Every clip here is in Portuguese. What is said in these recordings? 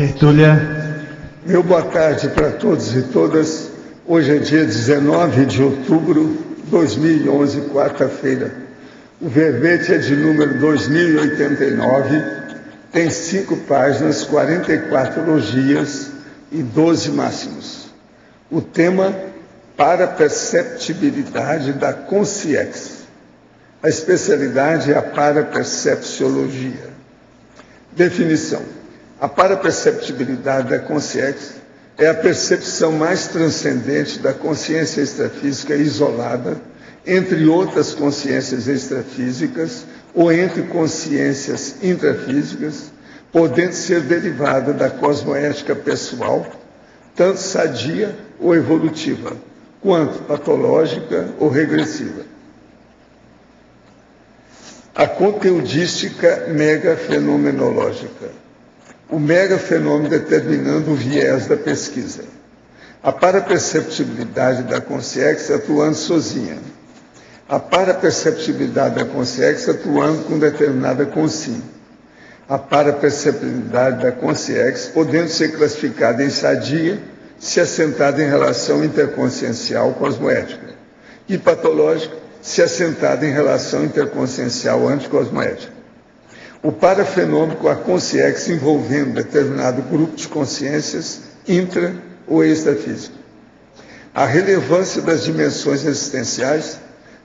Tertúlia. Meu boa tarde para todos e todas. Hoje é dia 19 de outubro de 2011, quarta-feira. O verbete é de número 2089, tem 5 páginas, 44 logias e 12 máximos. O tema, paraperceptibilidade da consciex. A especialidade é a parapercepciologia. Definição. A paraperceptibilidade da consciex é a percepção mais transcendente da consciência extrafísica isolada, entre outras consciências extrafísicas ou entre consciências intrafísicas, podendo ser derivada da cosmoética pessoal, tanto sadia ou evolutiva, quanto patológica ou regressiva. A conteudística megafenomenológica. O megafenômeno determinando o viés da pesquisa. A paraperceptibilidade da consciex atuando sozinha. A paraperceptibilidade da consciex atuando com determinada consciência. A paraperceptibilidade da consciex podendo ser classificada em sadia, se assentada em relação interconsciencial cosmoética, e patológica, se assentada em relação interconsciencial anticosmoética. O parafenômeno com a consciex envolvendo determinado grupo de consciências intra ou extrafísica. A relevância das dimensões existenciais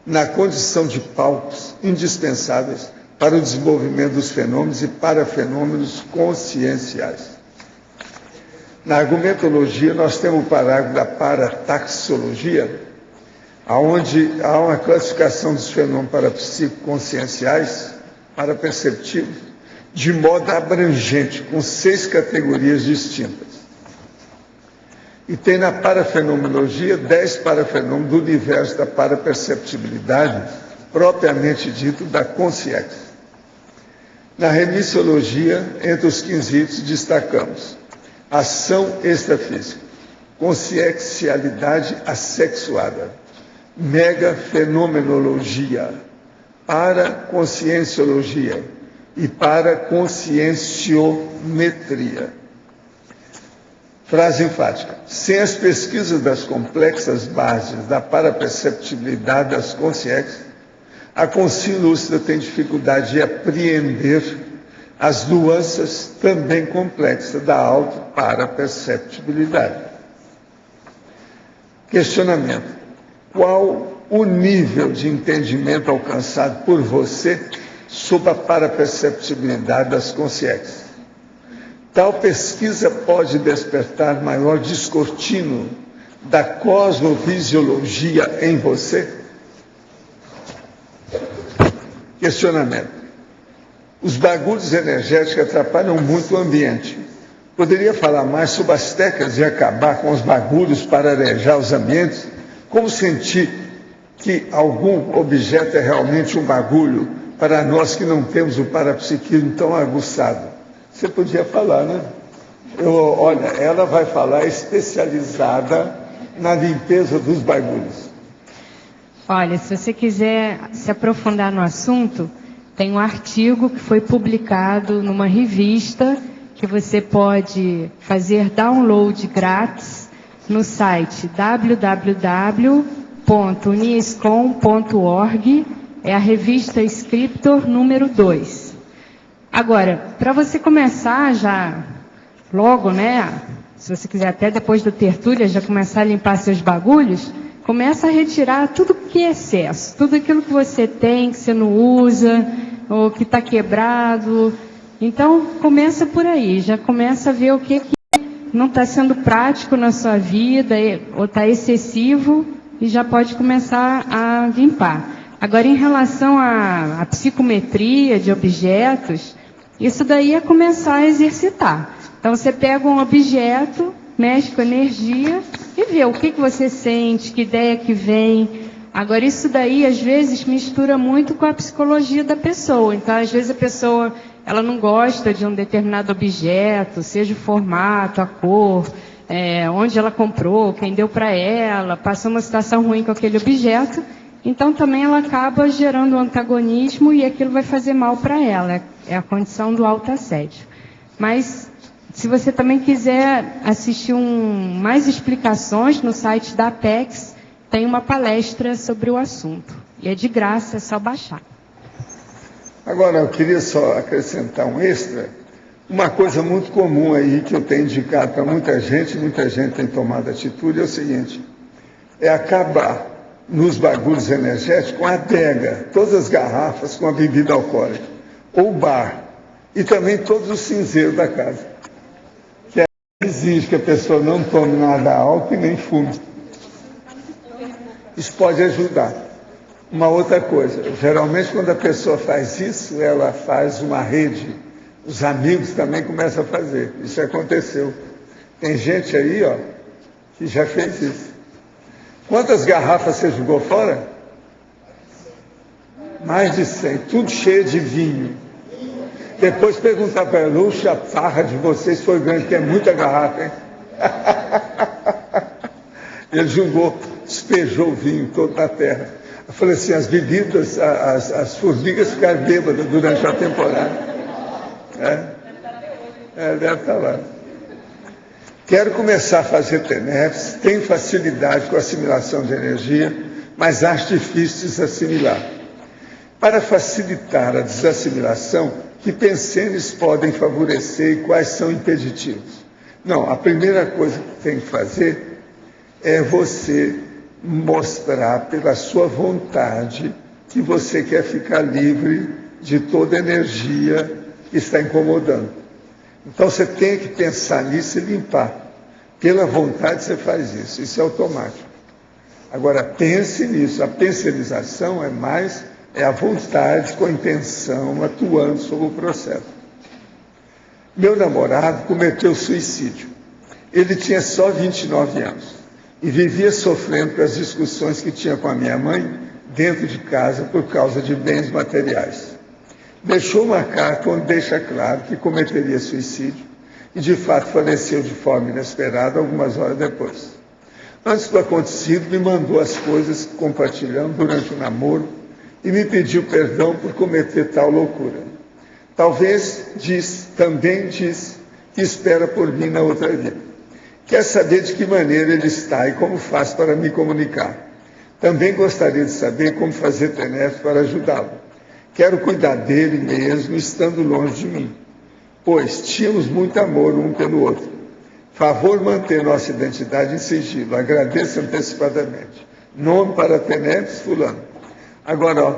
na condição de palcos indispensáveis para o desenvolvimento dos fenômenos e parafenômenos conscienciais. Na argumentologia, nós temos o parágrafo da parataxologia, onde há uma classificação dos fenômenos parapsicoconscienciais, paraperceptivos, de modo abrangente, com 6 categorias distintas. E tem na parafenomenologia 10 parafenômenos do universo da paraperceptibilidade, propriamente dito da consciex. Na remissiologia, entre os quesitos, destacamos ação extrafísica, consciencialidade assexuada, megafenomenologia, paraconscienciologia e paraconscienciometria. Frase enfática. Sem as pesquisas das complexas bases da paraperceptibilidade das consciex, a consciência lúcida tem dificuldade de apreender as nuances também complexas da auto-paraperceptibilidade. Questionamento. Qual o nível de entendimento alcançado por você sobre a paraperceptibilidade das consciex? Tal pesquisa pode despertar maior descortino da cosmovisiologia em você? Questionamento. Os bagulhos energéticos atrapalham muito o ambiente. Poderia falar mais sobre as técnicas de acabar com os bagulhos para arejar os ambientes? Como sentir que algum objeto é realmente um bagulho para nós que não temos o parapsiquismo tão aguçado? Você podia falar, né? Olha, ela vai falar especializada na limpeza dos bagulhos. Olha, se você quiser se aprofundar no assunto, tem um artigo que foi publicado numa revista que você pode fazer download grátis no site www.uniescom.org, é a revista Scriptor número 2. Agora, para você começar já logo, né, se você quiser até depois do tertúlia já começar a limpar seus bagulhos, começa a retirar tudo que é excesso, tudo aquilo que você tem, que você não usa, ou que está quebrado. Então, começa por aí, já começa a ver o que não está sendo prático na sua vida, ou está excessivo, e já pode começar a limpar. Agora, em relação à psicometria de objetos, isso daí é começar a exercitar. Então, você pega um objeto, mexe com energia e vê o que você sente, que ideia que vem. Agora, isso daí, às vezes, mistura muito com a psicologia da pessoa. Então, às vezes, a pessoa ela não gosta de um determinado objeto, seja o formato, a cor, onde ela comprou, quem deu para ela, passou uma situação ruim com aquele objeto. Então, também ela acaba gerando um antagonismo e aquilo vai fazer mal para ela. É a condição do autoassédio. Mas Se você também quiser assistir mais explicações no site da Apex, tem uma palestra sobre o assunto. E é de graça, é só baixar. Agora, eu queria só acrescentar um extra. Uma coisa muito comum aí que eu tenho indicado para muita gente tem tomado atitude, é o seguinte: é acabar nos bagulhos energéticos com a adega, todas as garrafas com a bebida alcoólica, ou bar, e também todos os cinzeiros da casa, que exige que a pessoa não tome nada álcool e nem fume. Isso pode ajudar. Uma outra coisa, geralmente quando a pessoa faz isso, ela faz uma rede, os amigos também começam a fazer. Isso aconteceu. Tem gente aí, ó, que já fez isso. Quantas garrafas você jogou fora? Mais de 100, tudo cheio de vinho. Depois perguntar para ela, luxa, a farra de vocês foi grande, porque é muita garrafa, hein? Ele jogou, despejou o vinho todo na terra. Eu falei assim, as bebidas, as formigas ficaram bêbadas durante a temporada. Deve estar lá. Quero começar a fazer TENEPS, tenho facilidade com a assimilação de energia, mas acho difícil desassimilar. Para facilitar a desassimilação, que pensênios podem favorecer e quais são impeditivos? Não, a primeira coisa que tem que fazer é você mostrar pela sua vontade que você quer ficar livre de toda energia que está incomodando. Então você tem que pensar nisso e limpar. Pela vontade você faz isso, isso é automático. Agora pense nisso, a pensionização é a vontade com a intenção atuando sobre o processo. Meu namorado cometeu suicídio. Ele tinha só 29 anos e vivia sofrendo com as discussões que tinha com a minha mãe dentro de casa por causa de bens materiais. Deixou uma carta onde deixa claro que cometeria suicídio e, de fato, faleceu de forma inesperada algumas horas depois. Antes do acontecido, me mandou as coisas que compartilhamos durante o namoro e me pediu perdão por cometer tal loucura. Também diz que espera por mim na outra vida. Quer saber de que maneira ele está e como faz para me comunicar. Também gostaria de saber como fazer TENEPS para ajudá-lo. Quero cuidar dele mesmo, estando longe de mim, pois tínhamos muito amor um pelo outro. Favor manter nossa identidade em sigilo. Agradeço antecipadamente. Nome para TENEPS, fulano. Agora, ó,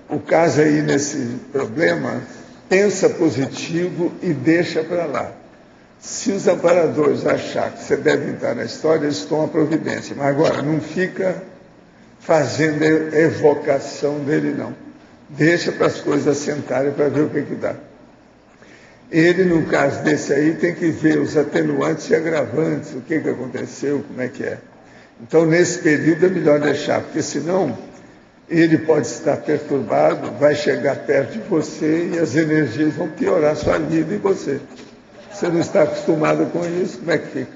o caso aí nesse problema, pensa positivo e deixa para lá. Se os amparadores acharem que você deve entrar na história, eles tomam a providência. Mas agora, não fica fazendo evocação dele, não. Deixa para as coisas assentarem para ver o que dá. Ele, no caso desse aí, tem que ver os atenuantes e agravantes, o que aconteceu, como é que é. Então, nesse período é melhor deixar, porque senão ele pode estar perturbado, vai chegar perto de você e as energias vão piorar a sua vida e você. Você não está acostumado com isso, como é que fica?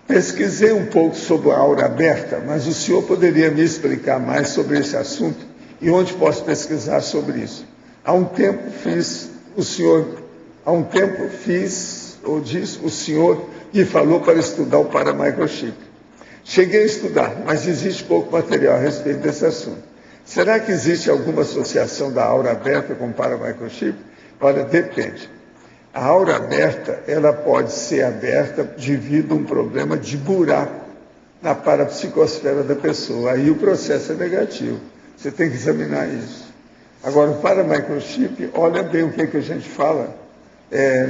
Pesquisei um pouco sobre a aura aberta, mas o senhor poderia me explicar mais sobre esse assunto? E onde posso pesquisar sobre isso? Há um tempo o senhor me falou para estudar o paramicrochip. Cheguei a estudar, mas existe pouco material a respeito desse assunto. Será que existe alguma associação da aura aberta com o paramicrochip? Olha, depende. A aura aberta, ela pode ser aberta devido a um problema de buraco na parapsicosfera da pessoa. Aí o processo é negativo. Você tem que examinar isso. Agora, o paramicrochip, olha bem o que a gente fala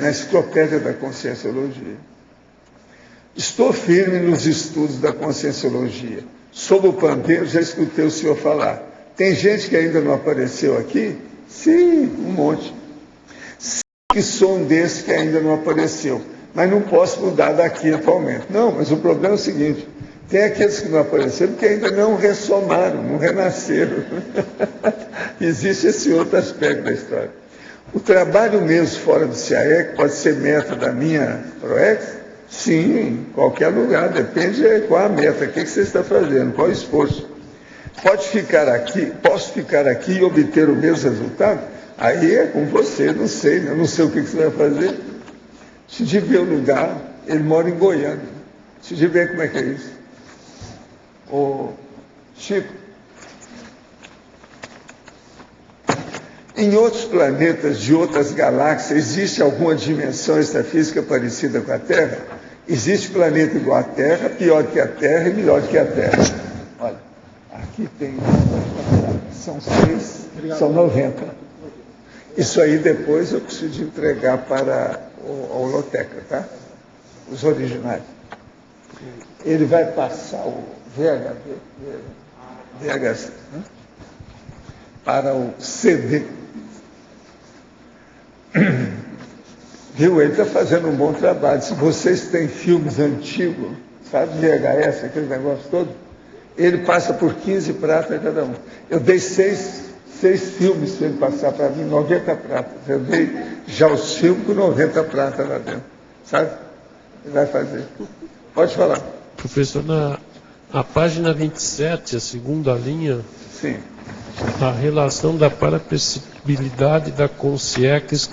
na enciclopédia da Conscienciologia. Estou firme nos estudos da Conscienciologia. Sobre o pandeiro, já escutei o senhor falar. Tem gente que ainda não apareceu aqui? Sim, um monte. Que sou um desses que ainda não apareceu. Mas não posso mudar daqui atualmente. Não, mas o problema é o seguinte. Tem aqueles que não apareceram que ainda não ressomaram, não renasceram. Existe esse outro aspecto da história. O trabalho mesmo fora do CAEC pode ser meta da minha ProEx? Sim, em qualquer lugar, depende de qual a meta, o que você está fazendo, qual o esforço. Posso ficar aqui e obter o mesmo resultado? Aí é com você, não sei o que você vai fazer. Se de ver o lugar, ele mora em Goiânia. Se de ver como é que é isso. Ô, Chico, em outros planetas de outras galáxias, existe alguma dimensão extrafísica parecida com a Terra? Existe planeta igual à Terra, pior que a Terra e melhor que a Terra. Olha, aqui tem, são 6, são 90. Isso aí depois eu preciso entregar para a holoteca, tá? Os originais. Ele vai passar o VHC, né? Para o CD. Viu? Ele está fazendo um bom trabalho. Se vocês têm filmes antigos, sabe, VHS, aquele negócio todo, ele passa por 15 pratas cada um. Eu dei seis filmes para ele passar para mim, 90 pratas. Eu dei já os filmes com 90 pratas lá dentro. Sabe? Ele vai fazer. Pode falar. Professor, na página 27, a segunda linha, sim, a relação da paraperceptibilidade da consciência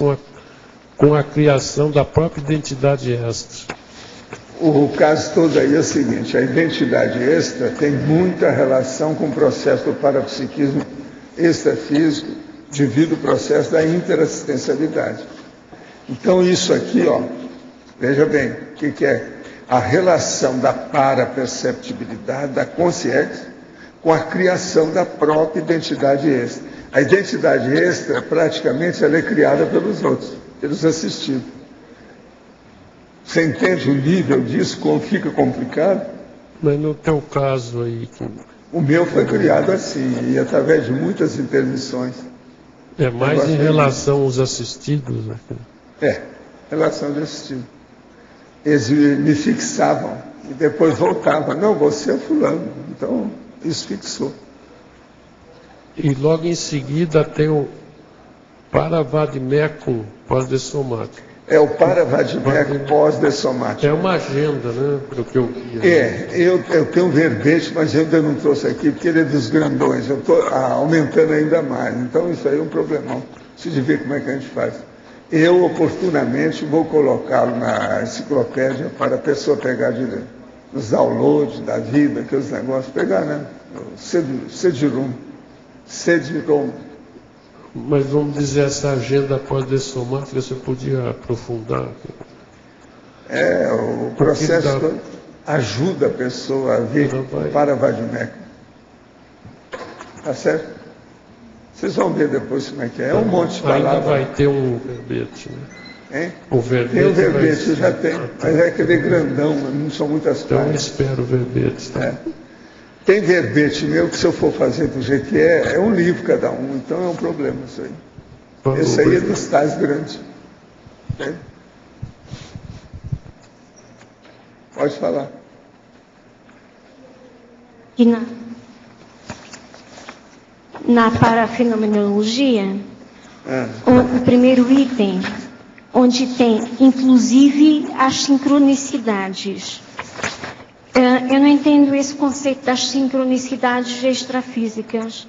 com a criação da própria identidade extra. O caso todo aí é o seguinte, a identidade extra tem muita relação com o processo do parapsiquismo extrafísico, devido ao processo da interassistencialidade. Então isso aqui, ó, veja bem, o que é? A relação da paraperceptibilidade, da consciência, com a criação da própria identidade extra. A identidade extra, praticamente, ela é criada pelos outros, pelos assistidos. Você entende o nível disso, como fica complicado? Mas no teu caso aí... O meu foi criado assim, e através de muitas intermissões. É mais em relação aos assistidos? Né? É, relação aos assistidos. Eles me fixavam e depois voltavam. Não, você é fulano. Então, isso fixou. E logo em seguida tem o Paravadimecum pós-dessomático. É o Paravadimecum pós-dessomático. É uma agenda, né? Pelo que eu vi. Eu tenho um verbete, mas eu ainda não trouxe aqui, porque ele é dos grandões. Eu estou aumentando ainda mais. Então, isso aí é um problemão. Preciso ver como é que a gente faz. Eu, oportunamente, vou colocá-lo na enciclopédia para a pessoa pegar direito. Os downloads da vida, aqueles negócios, pegar, né? CD-ROM. Mas vamos dizer, essa agenda pós-dessomática, você podia aprofundar? O processo ajuda a pessoa a vir para Vadimecum. Tá certo? Vocês vão ver depois como é que é. É um monte de palavras. Ainda vai ter um verbete, né? Hein? O verbete tem o verbete, já tem. Mas é aquele grandão, não são muitas então páginas. Então eu espero o verbete. Tá? Tem verbete meu que, se eu for fazer do jeito que é um livro cada um. Então é um problema isso aí. Falou, esse aí é dos tais grandes. Entende? Pode falar. E na parafenomenologia, o primeiro item, onde tem inclusive as sincronicidades. Eu não entendo esse conceito das sincronicidades extrafísicas.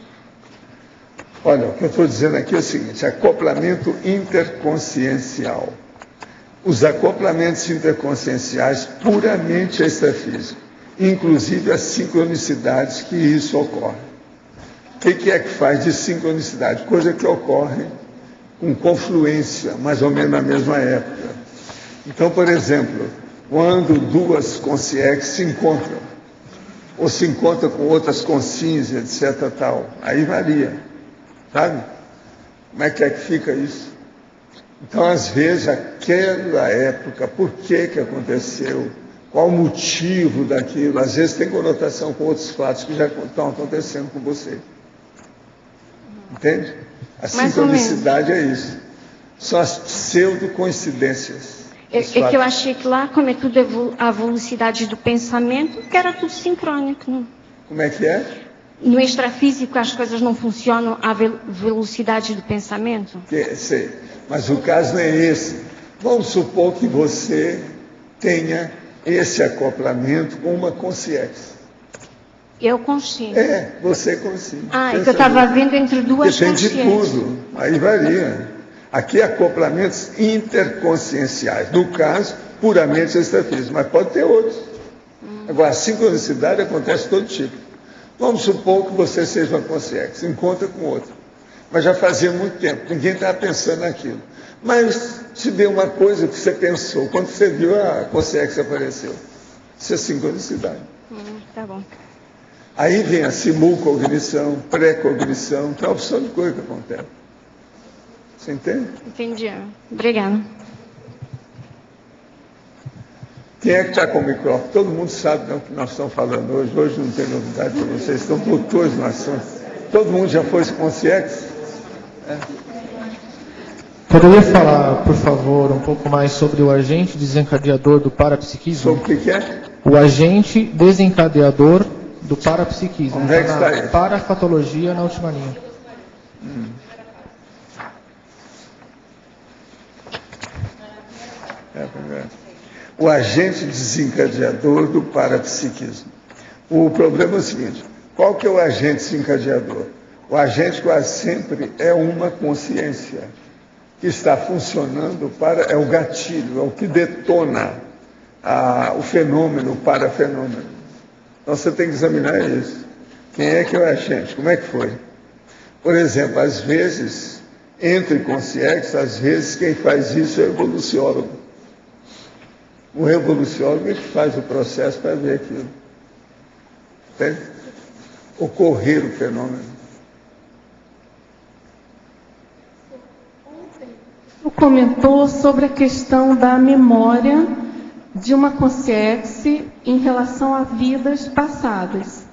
Olha, o que eu estou dizendo aqui é o seguinte, acoplamento interconsciencial. Os acoplamentos interconscienciais puramente extrafísicos, inclusive as sincronicidades que isso ocorre. O que é que faz de sincronicidade? Coisa que ocorre com confluência, mais ou menos na mesma época. Então, por exemplo, quando duas consciências se encontram, ou se encontram com outras consciências, etc. tal, aí varia, sabe? Como é que fica isso? Então, às vezes, aquela época, por que aconteceu? Qual o motivo daquilo? Às vezes tem conotação com outros fatos que já estão acontecendo com você. Entende? A sincronicidade é isso. São as pseudo-coincidências. É que eu achei que lá, como é tudo a velocidade do pensamento, que era tudo sincrônico. Não? Como é que é? No extrafísico as coisas não funcionam à velocidade do pensamento? Sei. Mas o caso não é esse. Vamos supor que você tenha esse acoplamento com uma consciência. Eu consciência. Você consciente. É que eu estava vendo entre duas consciências. Depende de tudo. Aí varia. Aqui, acoplamentos interconscienciais. No caso, puramente extrafísico, mas pode ter outros. Agora, a sincronicidade acontece de todo tipo. Vamos supor que você seja uma consciência, se encontra com outra. Mas já fazia muito tempo, ninguém estava pensando naquilo. Mas te deu uma coisa que você pensou, quando você viu a consciência apareceu. Isso é sincronicidade. Tá bom. Aí vem a simulcognição, pré-cognição, tem uma opção de coisa que acontece. Você entende? Entendi. Obrigada. Quem é que está com o microfone? Todo mundo sabe o que nós estamos falando hoje. Hoje não tem novidade para vocês, estão doutores no assunto. Todo mundo já foi consciente? Poderia falar, por favor, um pouco mais sobre o agente desencadeador do parapsiquismo? Sobre o que é? O agente desencadeador do parapsiquismo. Onde é que está na isso? Parafatologia, na última linha. O agente desencadeador do parapsiquismo. O problema é o seguinte: qual que é o agente desencadeador? O agente quase sempre é uma consciência que está funcionando é o gatilho, é o que detona o fenômeno, o parafenômeno. Então você tem que examinar isso. Quem é que é o agente? Como é que foi? Por exemplo, às vezes, entre consciências, às vezes quem faz isso é o evoluciólogo. O evoluciólogo é que faz o processo para ver aquilo. Entende? Ocorrer o fenômeno. Comentou sobre a questão da memória de uma consciência em relação a vidas passadas.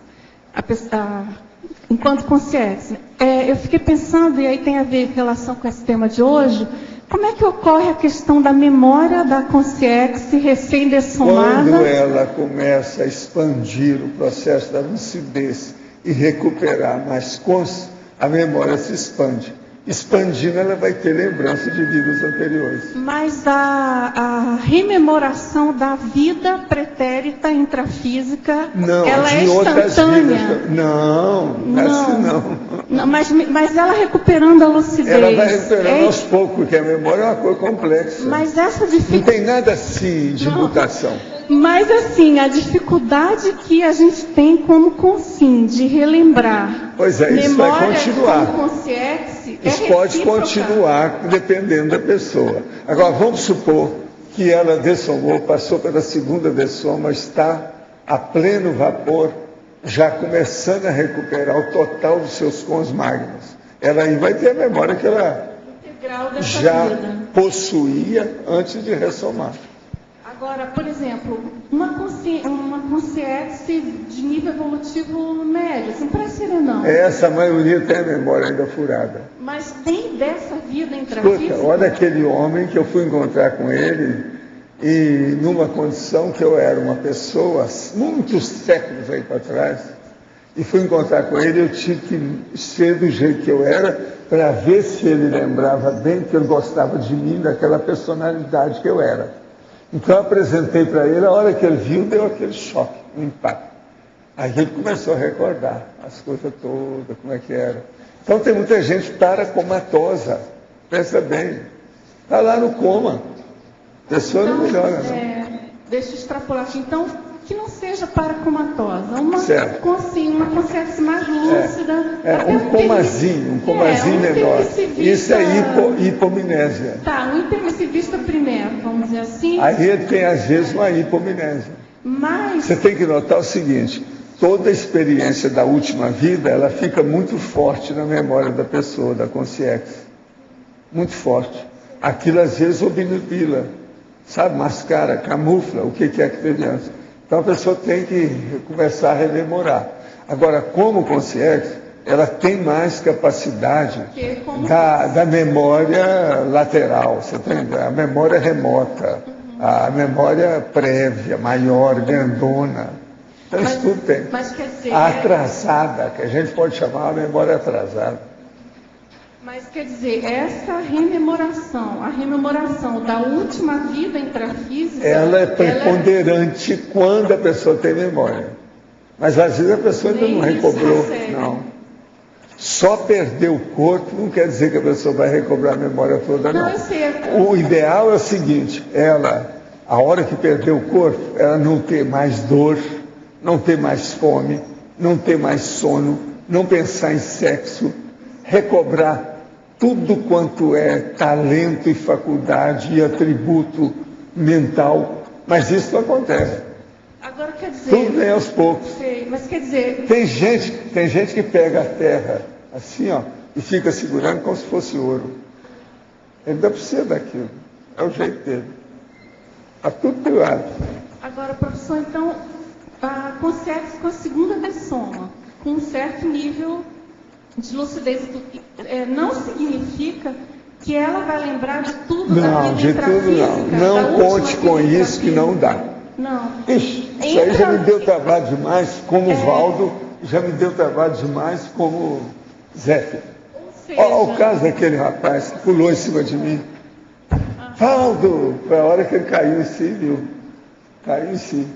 Enquanto consciência. Eu fiquei pensando, e aí tem a ver em relação com esse tema de hoje, como é que ocorre a questão da memória da consciência recém-dessomada? Quando ela começa a expandir o processo da lucidez e recuperar mais consciência, a memória se expande. Expandindo, ela vai ter lembrança de vidas anteriores. Mas a rememoração da vida pretérita intrafísica, não, ela é instantânea? Não, assim não. Mas ela recuperando a lucidez. Ela vai recuperando aos poucos, porque a memória é uma coisa complexa. Mas essa dificuldade... Não tem nada assim de mutação. Mas assim, a dificuldade que a gente tem como consciente de relembrar. Pois é, isso vai continuar. Isso pode continuar dependendo da pessoa. Agora, vamos supor que ela dessomou, passou pela segunda dessoma, está a pleno vapor, já começando a recuperar o total dos seus cons magnos. Ela aí vai ter a memória que ela já possuía antes de ressomar. Agora, por exemplo, uma consciência de nível evolutivo médio, assim, parece ser não. Essa maioria tem a memória ainda furada. Mas tem dessa vida intrafísica? Escuta, olha aquele homem que eu fui encontrar com ele, e numa condição que eu era uma pessoa, muitos séculos aí para trás, e fui encontrar com ele, eu tive que ser do jeito que eu era, para ver se ele lembrava bem que ele gostava de mim, daquela personalidade que eu era. Então eu apresentei para ele, a hora que ele viu, deu aquele choque, um impacto. Aí ele começou a recordar as coisas todas, como é que era. Então tem muita gente paracomatosa, pensa bem, está lá no coma, a pessoa não melhora, não. Deixa eu extrapolar aqui, então, que não seja paracomatosa, uma consciência mais lúcida. Um comazinho menor. Isso é hipomnésia. Tá, um intermissivista primeiro, vamos dizer assim. Aí ele tem, às vezes, uma hipomnésia. Mas... Você tem que notar o seguinte, toda a experiência da última vida, ela fica muito forte na memória da pessoa, da consciência. Muito forte. Aquilo, às vezes, obnubila, sabe, mascara, camufla o que é que teve antes. Então a pessoa tem que começar a rememorar. Agora, como consciência, ela tem mais capacidade da memória lateral, você entende? A memória remota, a memória prévia, maior, grandona. Então isso tudo tem. Mas quer dizer, a atrasada, que a gente pode chamar a memória atrasada. Mas quer dizer, essa rememoração, a rememoração da última vida intrafísica... Ela é preponderante quando a pessoa tem memória. Mas às vezes a pessoa ainda não recobrou. Não. Só perder o corpo não quer dizer que a pessoa vai recobrar a memória toda, não. Não, eu sei. O ideal é o seguinte, a hora que perder o corpo, ela não ter mais dor, não ter mais fome, não ter mais sono, não pensar em sexo, recobrar tudo quanto é talento e faculdade e atributo mental, mas isso não acontece. Agora quer dizer... Tudo vem aos poucos. Sei, mas quer dizer... Tem gente que pega a terra assim, ó, e fica segurando como se fosse ouro. Ele não precisa daquilo. É o jeito dele. Está tudo piorado. Agora, professor, então, a consciência com a segunda dessoma, com um certo nível de lucidez, não significa que ela vai lembrar de tudo da Não, vida de tudo intrafísica, não. da Não última conte com vida isso que não dá. Não. Ixi, isso aí já me deu trabalho demais como Valdo, já me deu trabalho demais como Zé. Olha o caso daquele rapaz que pulou em cima de mim. Valdo! Foi a hora que ele caiu em si, viu? Caiu em si.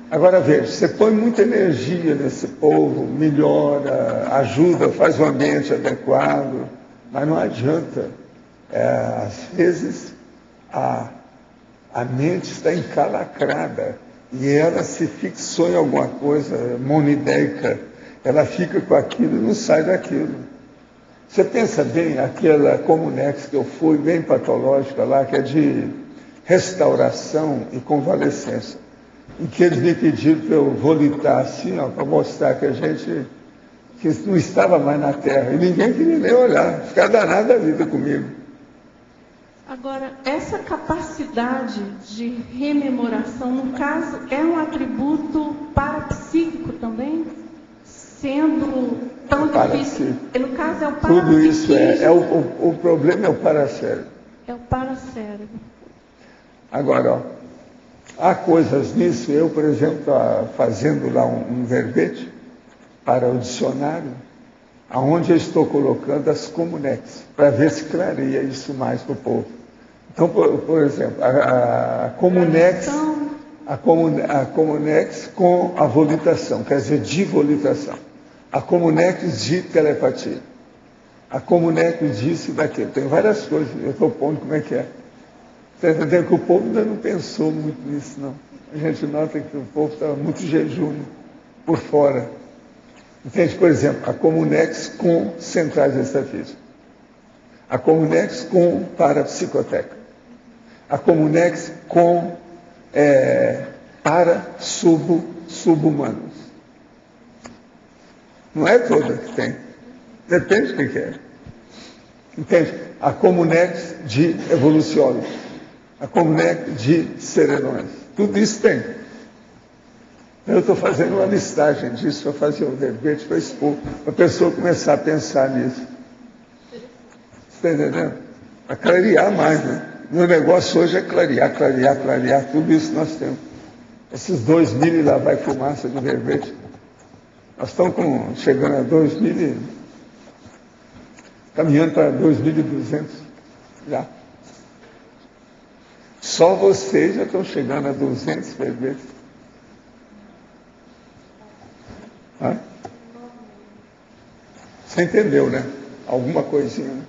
Agora veja, você põe muita energia nesse povo, melhora, ajuda, faz um ambiente adequado, mas não adianta. Às vezes a mente está encalacrada e ela se fixou em alguma coisa monideica, ela fica com aquilo e não sai daquilo. Você pensa bem, aquela Comunex que eu fui, bem patológica lá, que é de restauração e convalescência, em que eles me pediram para eu volitar assim, para mostrar que a gente que não estava mais na Terra, e ninguém queria nem olhar, ficar danado da vida comigo. Agora, essa capacidade de rememoração, no caso, é um atributo parapsíquico também? Sendo tão difícil. No caso, é o parapsíquico. Tudo isso o problema é o paracérebro. É o paracérebro. Agora, ó, há coisas nisso, eu, por exemplo, estou fazendo lá um verbete para o dicionário, aonde eu estou colocando as Comunex, para ver se clareia isso mais para o povo. Então, por exemplo, a Comunex com a volitação, quer dizer, de volitação. A Comunex de telepatia. A Comunex disso e daquilo. Tem várias coisas, eu estou pondo como é que é. Você está entendendo que o povo ainda não pensou muito nisso, não. A gente nota que o povo está muito jejum por fora. Entende, por exemplo, a Comunex com centrais extrafísicas. A Comunex com parapsicoteca. A Comunex com sub-humanos. Não é toda que tem. Depende do que é. Entende? A Comunex de evoluciólogos. A Comunex de serenões. Tudo isso tem. Eu estou fazendo uma listagem disso para fazer um verbete para expor, para a pessoa começar a pensar nisso. Você está entendendo? Para clarear mais, né? Meu negócio hoje é clarear, tudo isso nós temos. Esses 2.000 e lá vai fumaça de verbete. Nós estamos chegando a 2.000, caminhando para 2.200 já. Só vocês já estão chegando a 200 verbetes. Você entendeu, né? Alguma coisinha, né?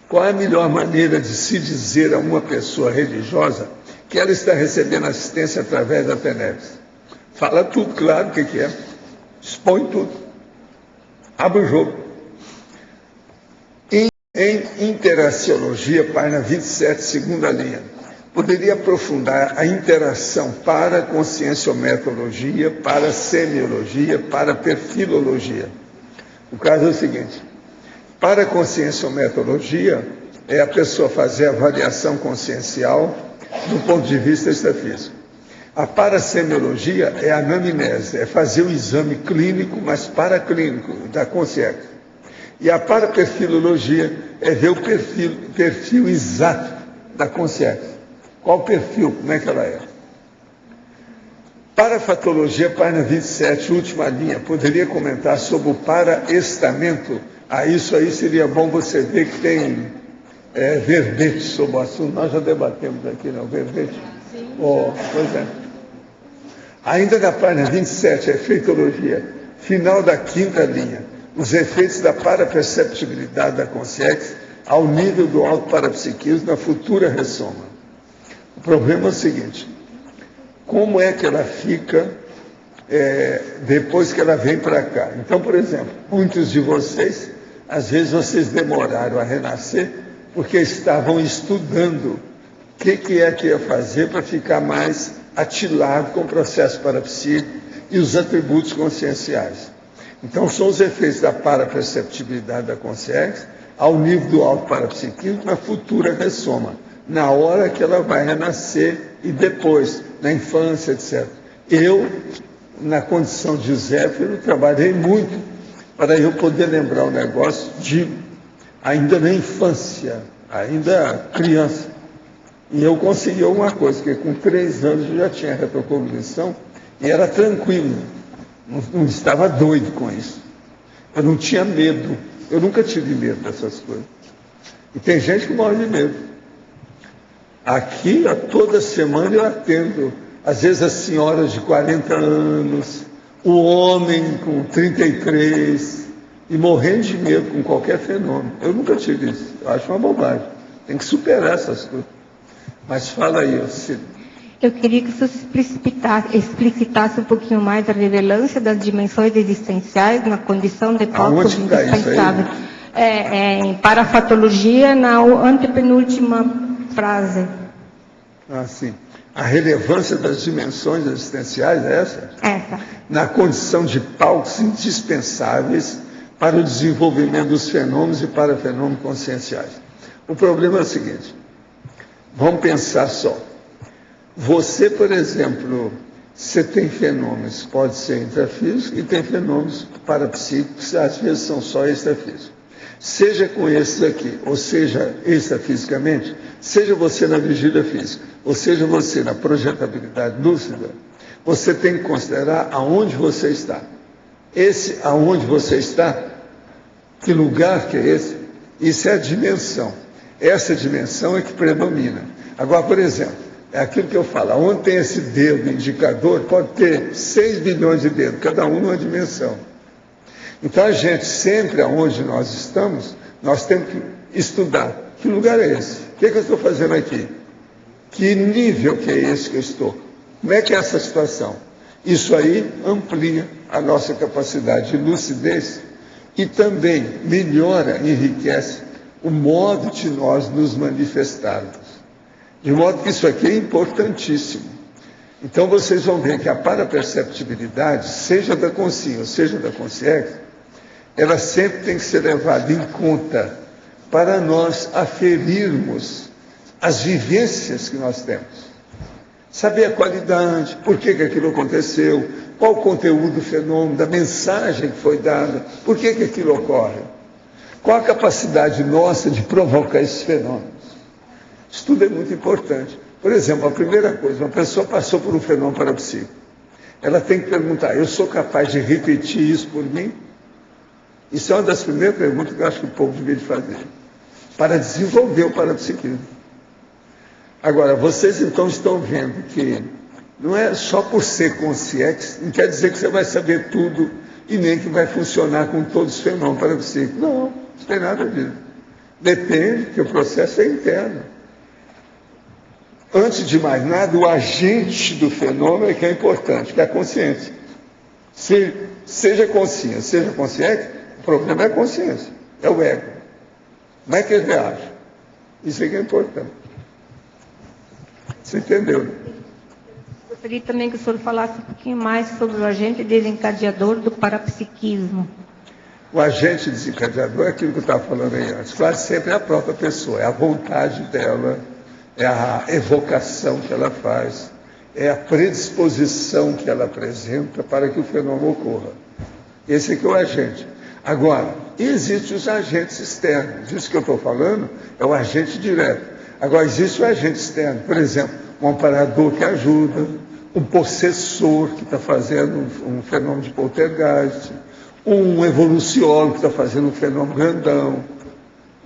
Qual é a melhor maneira de se dizer a uma pessoa religiosa que ela está recebendo assistência através da PENEPS? Fala tudo, claro, o que é. Expõe tudo. Abre o jogo. Em Interaciologia, página 27, segunda linha, poderia aprofundar a interação para conscienciometologia, para semiologia, para perfilologia. O caso é o seguinte: para conscienciometologia, é a pessoa fazer a avaliação consciencial do ponto de vista extrafísico. A parasemiologia é a anamnese, é fazer o exame clínico, mas paraclínico, da consciência. E a paraperfilologia é ver o perfil exato da consciência. Qual o perfil, como é que ela é? Parafatologia, página 27, última linha, poderia comentar sobre o paraestamento. Isso aí seria bom você ver que tem verbete sobre o assunto. Nós já debatemos aqui, não? Verbete? Pois é. Ainda na página 27, a efeitologia, final da 5ª linha, os efeitos da paraperceptibilidade da consciência ao nível do autoparapsiquismo na futura ressoma. O problema é o seguinte: como é que ela fica depois que ela vem para cá? Então, por exemplo, muitos de vocês, às vezes vocês demoraram a renascer porque estavam estudando o que é que ia fazer para ficar mais atilado com o processo parapsíquico e os atributos conscienciais. Então, são os efeitos da paraperceptibilidade da consciência ao nível do autoparapsiquismo na futura ressoma, na hora que ela vai renascer e depois, na infância, etc. Eu, na condição de Zéfiro, trabalhei muito para eu poder lembrar o negócio de ainda na infância, ainda criança. E eu consegui uma coisa, que com 3 anos eu já tinha retrocognição e era tranquilo, não estava doido com isso. Eu não tinha medo, eu nunca tive medo dessas coisas. E tem gente que morre de medo. Aqui, toda semana eu atendo, às vezes as senhoras de 40 anos, o homem com 33, e morrendo de medo com qualquer fenômeno. Eu nunca tive isso, eu acho uma bobagem. Tem que superar essas coisas. Mas fala aí, Cida. Eu queria que você explicitasse um pouquinho mais a relevância das dimensões existenciais na condição de corpos indispensáveis. Em parafatologia, na antepenúltima frase. Ah, sim. A relevância das dimensões existenciais é essa? Essa. Na condição de palcos indispensáveis para o desenvolvimento dos fenômenos e parafenômenos conscienciais. O problema é o seguinte: vamos pensar só. Você, por exemplo, você tem fenômenos, pode ser intrafísicos, e tem fenômenos parapsíquicos, às vezes são só extrafísicos. Seja com esses aqui, ou seja, extrafisicamente, seja você na vigília física, ou seja você na projetabilidade lúcida, você tem que considerar aonde você está. Esse aonde você está, que lugar que é esse? Isso é a dimensão. Essa dimensão é que predomina. Agora, por exemplo, é aquilo que eu falo, onde tem esse dedo indicador, pode ter 6 bilhões de dedos, cada um numa dimensão. Então, a gente, sempre aonde nós estamos, nós temos que estudar. Que lugar é esse? O que eu estou fazendo aqui? Que nível que é esse que eu estou? Como é que é essa situação? Isso aí amplia a nossa capacidade de lucidez e também melhora, enriquece o modo de nós nos manifestarmos. De modo que isso aqui é importantíssimo. Então vocês vão ver que a paraperceptibilidade, seja da consciência, seja da consciência, ela sempre tem que ser levada em conta para nós aferirmos as vivências que nós temos. Saber a qualidade, por que aquilo aconteceu, qual o conteúdo do fenômeno, da mensagem que foi dada, por que aquilo ocorre. Qual a capacidade nossa de provocar esses fenômenos? Isso tudo é muito importante. Por exemplo, a primeira coisa, uma pessoa passou por um fenômeno parapsíquico. Ela tem que perguntar: eu sou capaz de repetir isso por mim? Isso é uma das primeiras perguntas que eu acho que o povo deveria fazer, para desenvolver o parapsiquismo. Agora, vocês então estão vendo que não é só por ser consciente, não quer dizer que você vai saber tudo e nem que vai funcionar com todos os fenômenos parapsíquicos. Não, não tem nada disso. Depende, que o processo é interno. Antes de mais nada, o agente do fenômeno é que é importante, que é a consciência. Seja consciente, seja consciente, o problema é a consciência, é o ego. Como é que ele reage? Isso é que é importante. Você entendeu? Gostaria também que o senhor falasse um pouquinho mais sobre o agente desencadeador do parapsiquismo. O agente desencadeador é aquilo que eu estava falando aí antes. Quase sempre é a própria pessoa, é a vontade dela, é a evocação que ela faz, é a predisposição que ela apresenta para que o fenômeno ocorra. Esse aqui é o agente. Agora, existem os agentes externos. Isso que eu estou falando é o agente direto. Agora, existe o agente externo. Por exemplo, um amparador que ajuda, um possessor que está fazendo um fenômeno de poltergeist, um evoluciólogo que está fazendo um fenômeno grandão,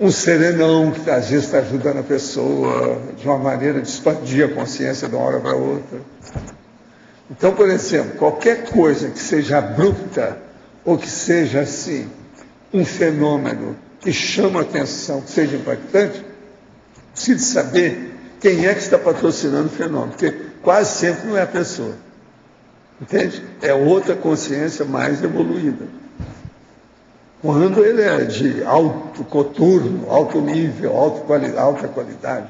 um serenão que às vezes está ajudando a pessoa de uma maneira de expandir a consciência de uma hora para outra. Então, por exemplo, qualquer coisa que seja abrupta ou que seja assim, um fenômeno que chama a atenção, que seja impactante, precisa saber quem é que está patrocinando o fenômeno, porque quase sempre não é a pessoa. Entende? É outra consciência mais evoluída. Quando ele é de alto coturno, alto nível, alta qualidade.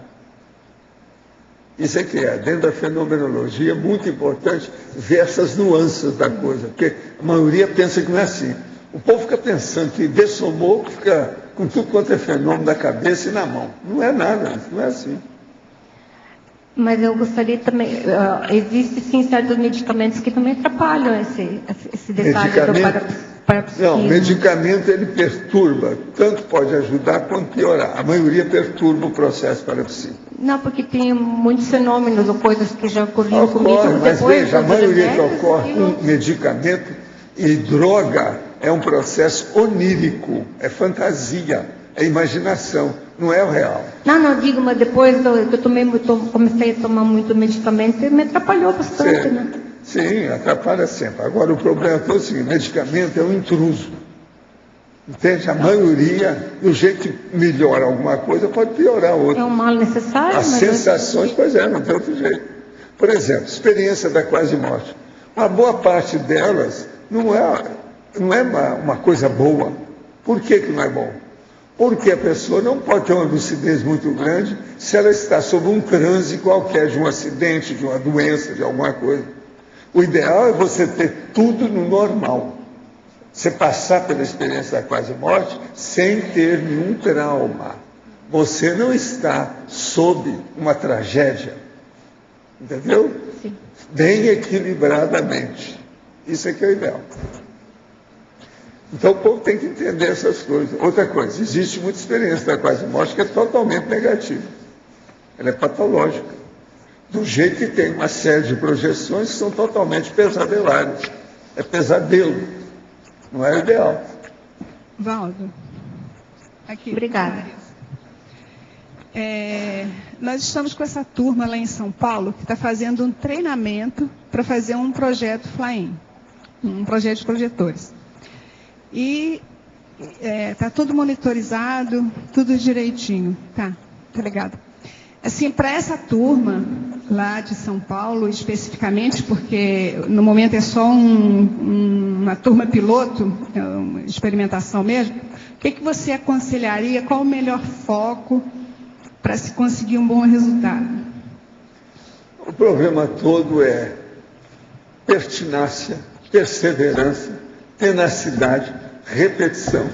Isso é que é, dentro da fenomenologia, é muito importante ver essas nuances da coisa, porque a maioria pensa que não é assim. O povo fica pensando que dessomou, fica com tudo quanto é fenômeno na cabeça e na mão. Não é nada, não é assim. Mas eu gostaria também, existe sim certos medicamentos que também atrapalham esse detalhe do parapsiquismo. Não, o medicamento ele perturba, tanto pode ajudar quanto piorar. A maioria perturba o processo parapsíquico. Não, porque tem muitos fenômenos ou coisas que já ocorriam comigo. Mas veja, a maioria que ocorre com medicamento e droga é um processo onírico, é fantasia, é imaginação, não é o real. Não, digo, mas depois que eu comecei a tomar muito medicamento, me atrapalhou bastante, Sim. né? Sim, atrapalha sempre. Agora, o problema é o seguinte, medicamento é um intruso. Entende? A maioria, do jeito que melhora alguma coisa, pode piorar outra. É um mal necessário. As sensações, pois é, não tem outro jeito. Por exemplo, experiência da quase morte. Uma boa parte delas não é uma coisa boa. Por que não é bom? Porque a pessoa não pode ter uma lucidez muito grande se ela está sob um transe qualquer, de um acidente, de uma doença, de alguma coisa. O ideal é você ter tudo no normal. Você passar pela experiência da quase morte sem ter nenhum trauma. Você não está sob uma tragédia. Entendeu? Sim. Bem equilibradamente. Isso é que é o ideal. Então o povo tem que entender essas coisas. Outra coisa, existe muita experiência da quase morte que é totalmente negativa. Ela é patológica. Do jeito que tem uma série de projeções que são totalmente pesadelares. É pesadelo. Não é o ideal. Valdo. Aqui. Obrigada. Nós estamos com essa turma lá em São Paulo que está fazendo um treinamento para fazer um projeto Fly-In, um projeto de projetores. E está tudo monitorizado, tudo direitinho. Tá ligado. Assim, para essa turma lá de São Paulo, especificamente, porque no momento é só uma turma piloto, uma experimentação mesmo, o que você aconselharia? Qual o melhor foco para se conseguir um bom resultado? O problema todo é pertinácia, perseverança, tenacidade, repetição.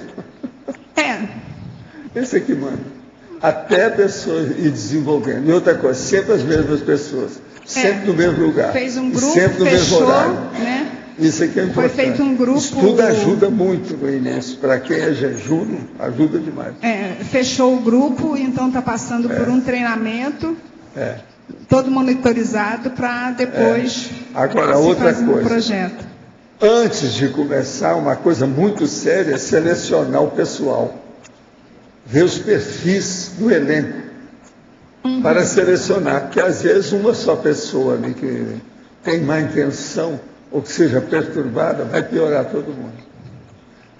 Esse é que manda. Até a pessoa ir desenvolvendo. E outra coisa, sempre as mesmas pessoas. Sempre no mesmo lugar. Fez um grupo, sempre no fechou, mesmo horário. Né? Isso aqui é importante. Foi feito um grupo. Isso tudo ajuda muito no início. Para quem é jejum, ajuda demais. Fechou o grupo, então está passando por um treinamento. Todo monitorizado para depois Agora, outra fazer coisa. Um projeto. Antes de começar, uma coisa muito séria é selecionar o pessoal. Ver os perfis do elenco para selecionar, porque às vezes uma só pessoa ali que tem má intenção ou que seja perturbada vai piorar todo mundo.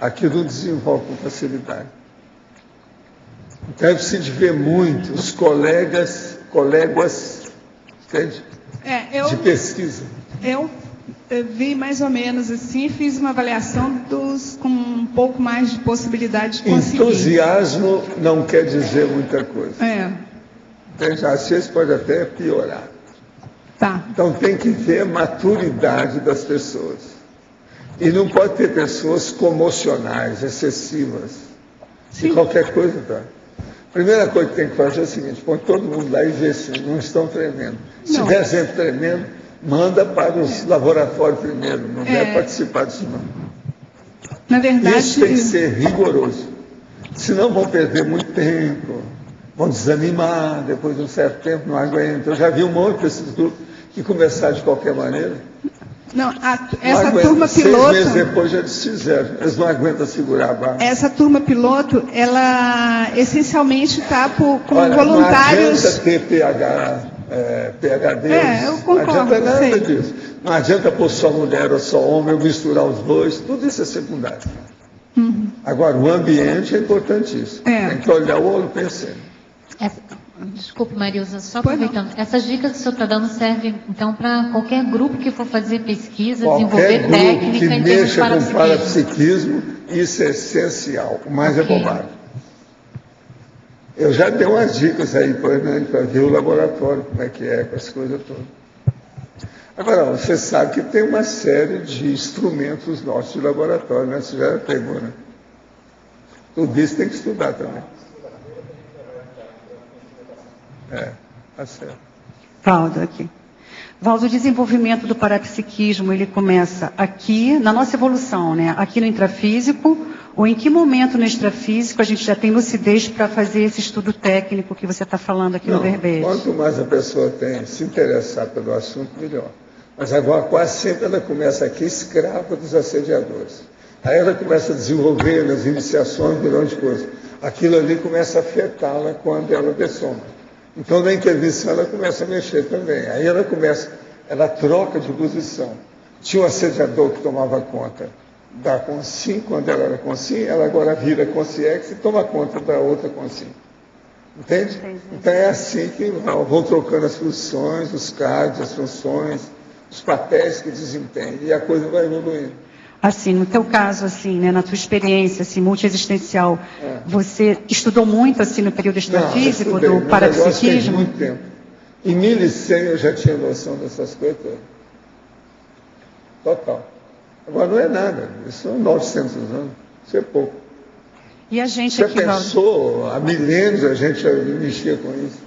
Aqui não desenvolve com facilidade. Então é preciso ver muito os colegas, entende? De pesquisa. Eu vi mais ou menos assim, fiz uma avaliação com um pouco mais de possibilidade de conseguir. Entusiasmo não quer dizer muita coisa. Entende? Às vezes pode até piorar. Tá. Então tem que ver a maturidade das pessoas. E não pode ter pessoas comocionais, excessivas. Sim. De qualquer coisa, tá? Primeira coisa que tem que fazer é o seguinte, põe todo mundo lá e vê se não estão tremendo. Se estiver sempre tremendo, manda para os laboratórios primeiro, não deve participar disso não. Na verdade... Isso tem que ser rigoroso. Senão vão perder muito tempo, vão desanimar, depois de um certo tempo não aguentam. Eu já vi um monte desses grupos que começaram de qualquer maneira. Não, essa turma piloto... 6 meses depois já desfizeram, eles não aguentam segurar a barra. Essa turma piloto, ela essencialmente está com voluntários... Não adianta ter PhD, eu concordo, não adianta nada disso. Não adianta pôr só mulher ou só homem, ou misturar os dois, tudo isso é secundário. Agora, o ambiente é importantíssimo. Tem que olhar o holopensene. Desculpe, Marilza, só aproveitando. Essas dicas que o senhor está dando servem, então, para qualquer grupo que for fazer pesquisa, desenvolver técnica que mexa com parapsiquismo, isso é essencial. O mais é bobagem. Eu já dei umas dicas aí para ver o laboratório, como é que é, com as coisas todas. Agora, você sabe que tem uma série de instrumentos nossos de laboratório, né? Você já pegou, né? Tudo isso tem que estudar também. Tá certo. Valdo, aqui. Valdo, o desenvolvimento do parapsiquismo, ele começa aqui, na nossa evolução, né? Aqui no intrafísico, ou em que momento no extrafísico a gente já tem lucidez para fazer esse estudo técnico que você está falando aqui no verbete? Quanto mais a pessoa tem se interessar pelo assunto, melhor. Mas agora quase sempre ela começa aqui escrava dos assediadores. Aí ela começa a desenvolver nas iniciações um milhão de coisas. Aquilo ali começa a afetá-la quando ela dessoma. Então, na intervenção, ela começa a mexer também. Aí ela troca de posição. Tinha um assediador que tomava conta da Consim, quando ela era Consim, ela agora vira Consciex e toma conta da outra Consim. Entende? Então, é assim que vão trocando as funções, os cargos, as funções, os papéis que desempenham, e a coisa vai evoluindo. Assim, no teu caso, assim, né, na tua experiência assim, multiexistencial, você estudou muito assim no período extrafísico do parapsiquismo? Muito tempo. Em 1100 eu já tinha noção dessas coisas todas. Total. Agora não é nada, isso são 900 anos, isso é pouco. E a gente você aqui, pensou, há milênios a gente já mexia com isso.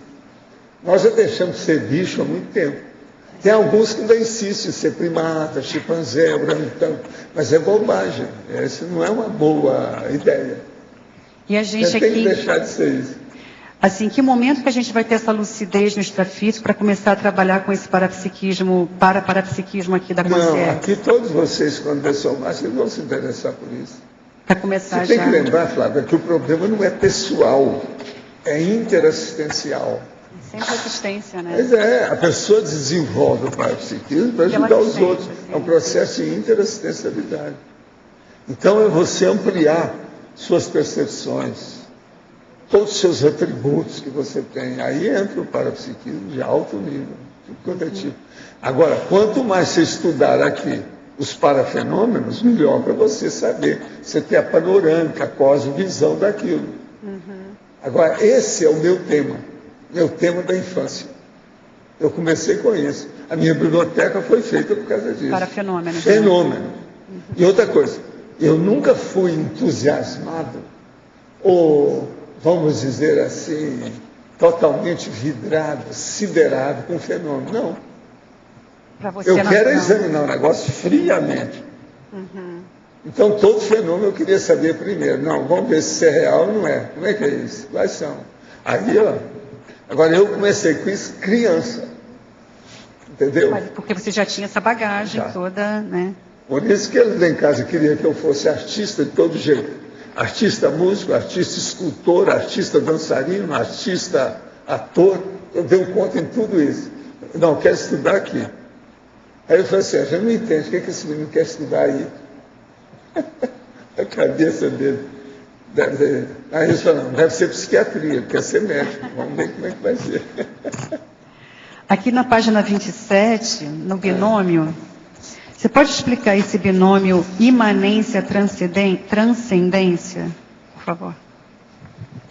Nós já deixamos de ser bicho há muito tempo. Tem alguns que ainda insistem em ser primata, chimpanzé, orangotão, mas é bobagem. Essa não é uma boa ideia. E a gente tem que deixar de ser isso. Assim, que momento que a gente vai ter essa lucidez no extrafísico para começar a trabalhar com esse parapsiquismo aqui da consciência? Não, aqui todos vocês, quando dessomar, vocês vão se interessar por isso. Para começar Você tem que lembrar, Flávia, que o problema não é pessoal, é interassistencial. Sempre assistência, né? Mas a pessoa desenvolve o parapsiquismo para ajudar os outros. É um processo de interassistencialidade. Então é você ampliar suas percepções, todos os seus atributos que você tem. Aí entra o parapsiquismo de alto nível, tudo quanto é tipo. Agora, quanto mais você estudar aqui os parafenômenos, melhor para você saber. Você ter a panorâmica, a cosmovisão daquilo. Agora, esse é o meu tema. Meu tema da infância. Eu comecei com isso. A minha biblioteca foi feita por causa disso. Para fenômenos. Fenômeno. E outra coisa, eu nunca fui entusiasmado ou, vamos dizer assim, totalmente vidrado, siderado com fenômeno. Não. Eu quero examinar o negócio friamente. Então, todo fenômeno eu queria saber primeiro. Não, vamos ver se é real ou não é. Como é que é isso? Quais são? Aí, agora, eu comecei com isso criança, entendeu? Mas porque você já tinha essa bagagem toda, né? Por isso que eles lá em casa queriam que eu fosse artista de todo jeito. Artista músico, artista escultor, artista dançarino, artista ator. Eu dei conta em tudo isso. Não, eu quero estudar aqui. Aí eu falei assim, a gente não entende o que esse menino quer estudar aí. A cabeça dele. Aí eles falaram, deve ser psiquiatria, quer ser médico. Vamos ver como é que vai ser. Aqui na página 27, no binômio, você pode explicar esse binômio imanência-transcendência, por favor?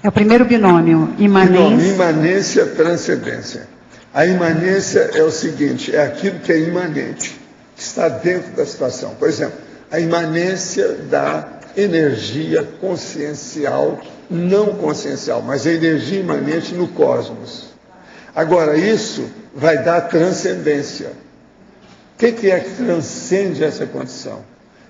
É o primeiro binômio, imanência-transcendência. A imanência é o seguinte, é aquilo que é imanente, que está dentro da situação. Por exemplo, a imanência da energia consciencial, não consciencial, mas a energia imanente no cosmos. Agora, isso vai dar transcendência. O que é que transcende essa condição?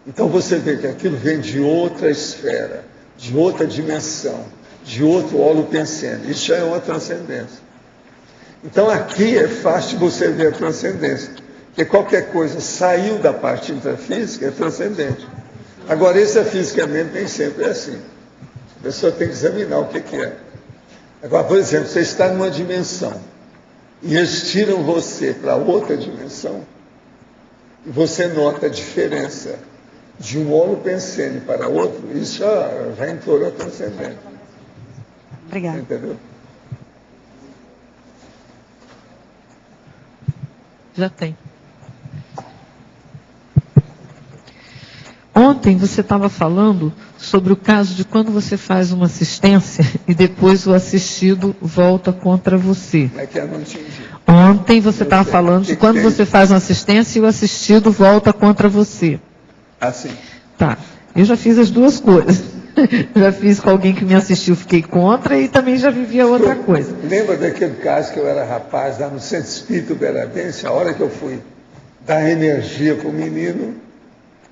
Então você vê que aquilo vem de outra esfera, de outra dimensão, de outro holopensene. Isso já é uma transcendência. Então aqui é fácil você ver a transcendência, porque qualquer coisa saiu da parte intrafísica é transcendente. Agora, extrafisicamente nem sempre é assim. A pessoa tem que examinar o que é. Agora, por exemplo, você está numa dimensão e eles tiram você para outra dimensão, e você nota a diferença de um holopensene para outro, isso já implorou a transcendência. Obrigada. Entendeu? Já tem. Ontem você estava falando sobre o caso de quando você faz uma assistência e depois o assistido volta contra você. Como é que eu não entendi? Ontem você estava falando de quando você faz uma assistência e o assistido volta contra você. Assim. Tá. Eu já fiz as duas coisas. Já fiz com alguém que me assistiu, fiquei contra, e também já vivia outra coisa. Lembra daquele caso que eu era rapaz lá no Centro Espírita Uberadense? A hora que eu fui dar energia para o menino,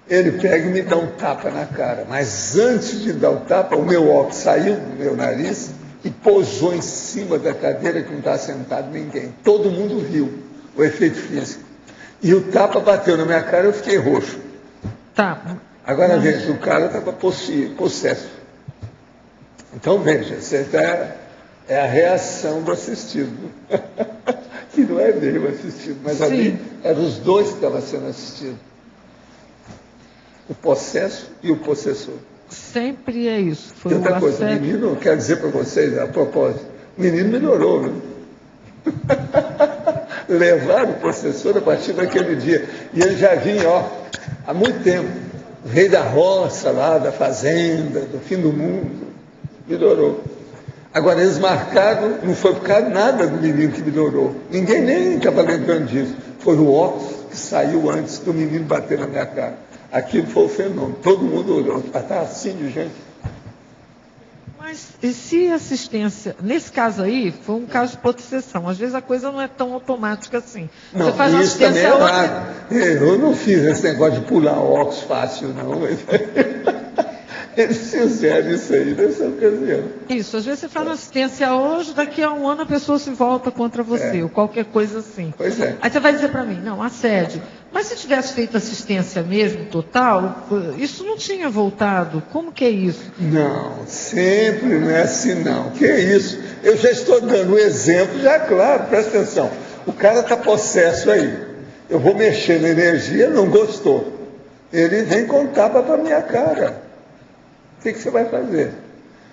ele pega e me dá um tapa na cara. Mas antes de dar o tapa, o meu óculos saiu do meu nariz e pousou em cima da cadeira que não estava sentado ninguém. Todo mundo riu, o efeito físico. E o tapa bateu na minha cara e eu fiquei roxo. Tá. Agora veja, o cara estava possesso. Então veja, é a reação do assistido. Que não é dele o assistido, mas ali eram os dois que estavam sendo assistidos. O possesso e o possessor. Sempre é isso. Foi e outra coisa, o menino, quero dizer para vocês, a propósito, o menino melhorou, viu? Levaram o possessor a partir daquele dia. E ele já vinha, há muito tempo. O rei da roça lá, da fazenda, do fim do mundo, melhorou. Agora, eles marcaram, não foi por causa nada do menino que melhorou. Ninguém nem estava lembrando disso. Foi o óculos que saiu antes do menino bater na minha cara. Aquilo foi o fenômeno. Todo mundo olhou. Está assim de gente. Mas e se assistência, nesse caso aí, foi um caso de possessão. Às vezes a coisa não é tão automática assim. Não, você faz uma isso também assistência é raro. Eu não fiz esse negócio de pular óculos fácil, não. Eles fizeram isso aí nessa ocasião. Isso, às vezes você faz uma assistência hoje, daqui a um ano a pessoa se volta contra você, ou qualquer coisa assim. Pois é. Aí você vai dizer para mim, não, assédio. Mas se tivesse feito assistência mesmo, total, isso não tinha voltado. Como que é isso? Não, sempre não é assim não. Que é isso? Eu já estou dando um exemplo, já claro, presta atenção. O cara está possesso aí. Eu vou mexer na energia, não gostou. Ele vem com tapa para minha cara. O que você vai fazer?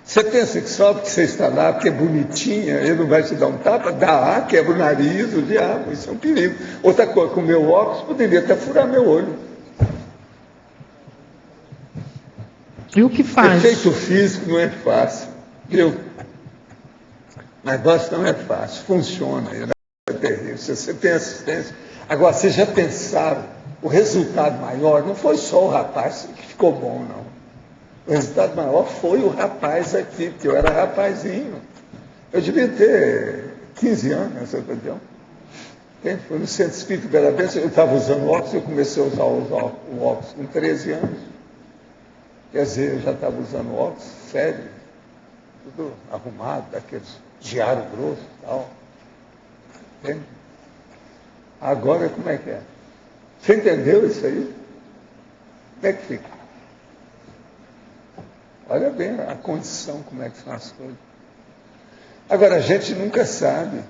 Você pensa que só porque você está lá, porque é bonitinha, ele não vai te dar um tapa? Dá, quebra o nariz, o diabo, isso é um perigo. Outra coisa, com o meu óculos, poderia até furar meu olho. E o que faz? Efeito físico não é fácil, viu? O negócio não é fácil, funciona, é terrível. Você tem assistência. Agora, vocês já pensaram, o resultado maior não foi só o rapaz que ficou bom, não. O resultado maior foi o rapaz aqui, porque eu era rapazinho. Eu devia ter 15 anos nessa ocasião. Foi no Centro Espírita Uberadense, eu estava usando óculos, eu comecei a usar o óculos com 13 anos. Quer dizer, eu já estava usando óculos, sério, tudo arrumado, daqueles diário grosso e tal. Entende? Agora, como é que é? Você entendeu isso aí? Como é que fica? Olha bem a condição, como é que são as coisas. Agora, a gente nunca sabe.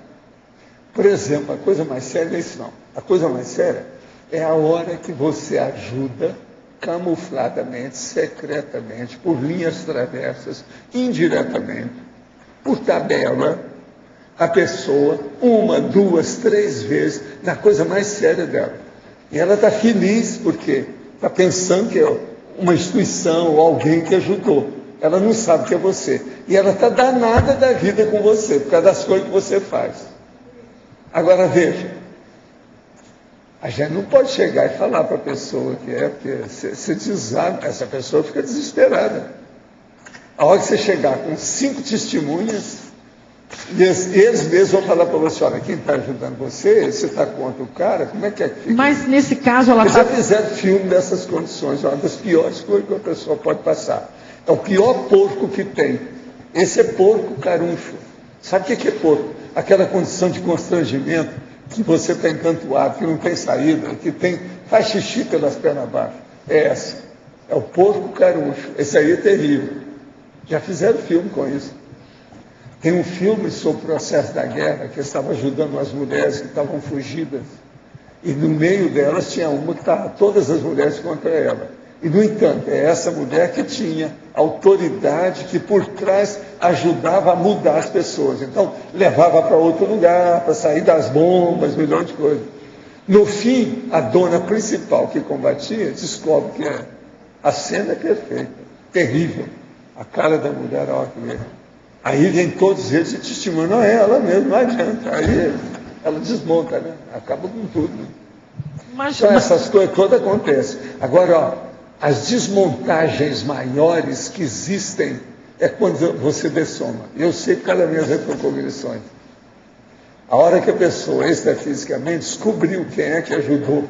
Por exemplo, a coisa mais séria não é isso não. A coisa mais séria é a hora que você ajuda camufladamente, secretamente, por linhas travessas, indiretamente, por tabela, a pessoa, 1, 2, 3 vezes, na coisa mais séria dela. E ela está feliz porque está pensando que é uma instituição ou alguém que ajudou. Ela não sabe que é você. E ela está danada da vida com você, por causa das coisas que você faz. Agora veja, a gente não pode chegar e falar para a pessoa que é, porque você desarma, essa pessoa fica desesperada. A hora que você chegar com 5 testemunhas, eles mesmos vão falar para você, olha, quem está ajudando você está contra o cara, como é que fica? Mas nesse caso ela já fizeram filme dessas condições, uma das piores coisas que a pessoa pode passar. É o pior porco que tem. Esse é porco caruncho. Sabe o que é porco? Aquela condição de constrangimento que você está encantoado, que não tem saída, que faz xixi pelas pernas abaixo. É essa. É o porco caruncho. Esse aí é terrível. Já fizeram filme com isso. Tem um filme sobre o processo da guerra, que estava ajudando as mulheres que estavam fugidas. E no meio delas tinha uma que estava todas as mulheres contra ela. E, no entanto, é essa mulher que tinha autoridade, que por trás ajudava a mudar as pessoas. Então, levava para outro lugar, para sair das bombas, milhões de coisas. No fim, a dona principal que combatia descobre que a cena é perfeita, terrível. A cara da mulher, ó, que vê. Aí vem todos eles e testemunham, não é ela mesmo, não adianta. Aí ela desmonta, né? Acaba com tudo. Então, essas coisas todas acontecem. Agora, ó, as desmontagens maiores que existem é quando você dessoma. Eu sei por causa das minhas retrocognições. A hora que a pessoa, extrafisicamente, descobriu quem é que ajudou.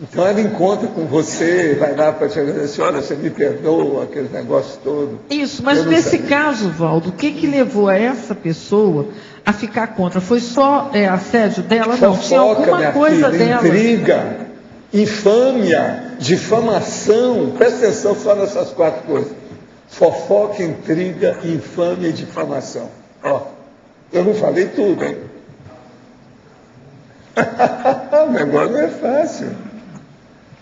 Então ela encontra com você, vai lá para te agradecer, olha, você me perdoa, aquele negócio todo. Isso, mas nesse caso, Valdo, o que levou a essa pessoa a ficar contra? Foi só assédio dela? Não, tinha alguma coisa dela. Intriga, infâmia, difamação. Presta atenção só nessas 4 coisas. Fofoca, intriga, infâmia e difamação. Ó, eu não falei tudo, hein? O negócio não é fácil.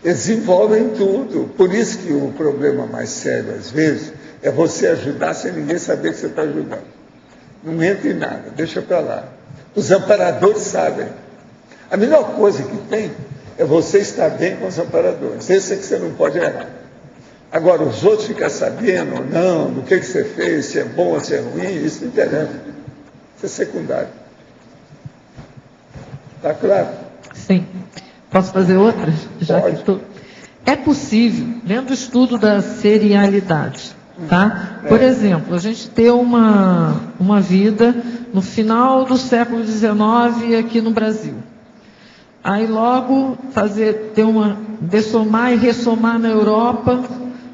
Eles envolvem tudo. Por isso que o problema mais sério, às vezes, é você ajudar sem ninguém saber que você está ajudando. Não entra em nada, deixa para lá. Os amparadores sabem. A melhor coisa que tem é você estar bem com os amparadores. Esse é que você não pode errar. Agora, os outros ficam sabendo ou não, do que você fez, se é bom ou se é ruim, isso não interessa. Isso é secundário. Está claro? Sim. Posso fazer outras? Já Pode. que tô... É possível, dentro do estudo da serialidade, tá? Por exemplo, a gente ter uma vida no final do século XIX aqui no Brasil. Aí logo dessomar e ressomar na Europa.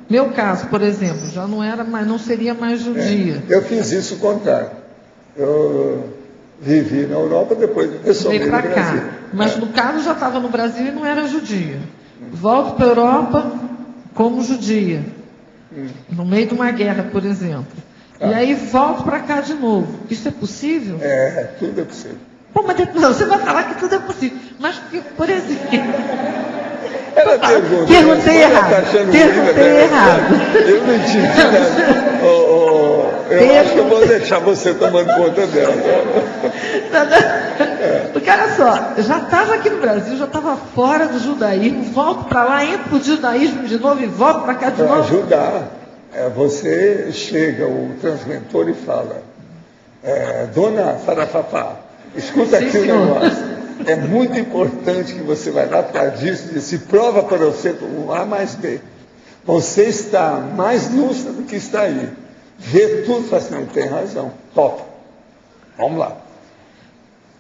Meu caso, por exemplo, já não seria mais judia. Eu fiz isso o contrário. Eu vivi na Europa, depois ressomei no Brasil. Cá. Mas no caso já estava no Brasil e não era judia. Volto para a Europa como judia. No meio de uma guerra, por exemplo. E aí volto para cá de novo. Isso é possível? Tudo é possível. Pô, mas não, você vai falar que tudo é possível. Mas, por exemplo... Ela pergunta. Perguntei errado. Perguntei errado. Eu não entendi nada. Eu acho que eu vou deixar você tomando conta dela. Porque olha só, eu já estava aqui no Brasil, já estava fora do judaísmo, volto para lá, entro para o judaísmo de novo e volto para cá de novo. Para ajudar. Você chega, o transmentor, e fala, dona Farafafá, escuta aqui o negócio. É muito importante que você vai lá para disso, se prova para você com A mais B. Você está mais lúcido do que está aí. Vê tudo, fala assim, tem razão. Top. Vamos lá.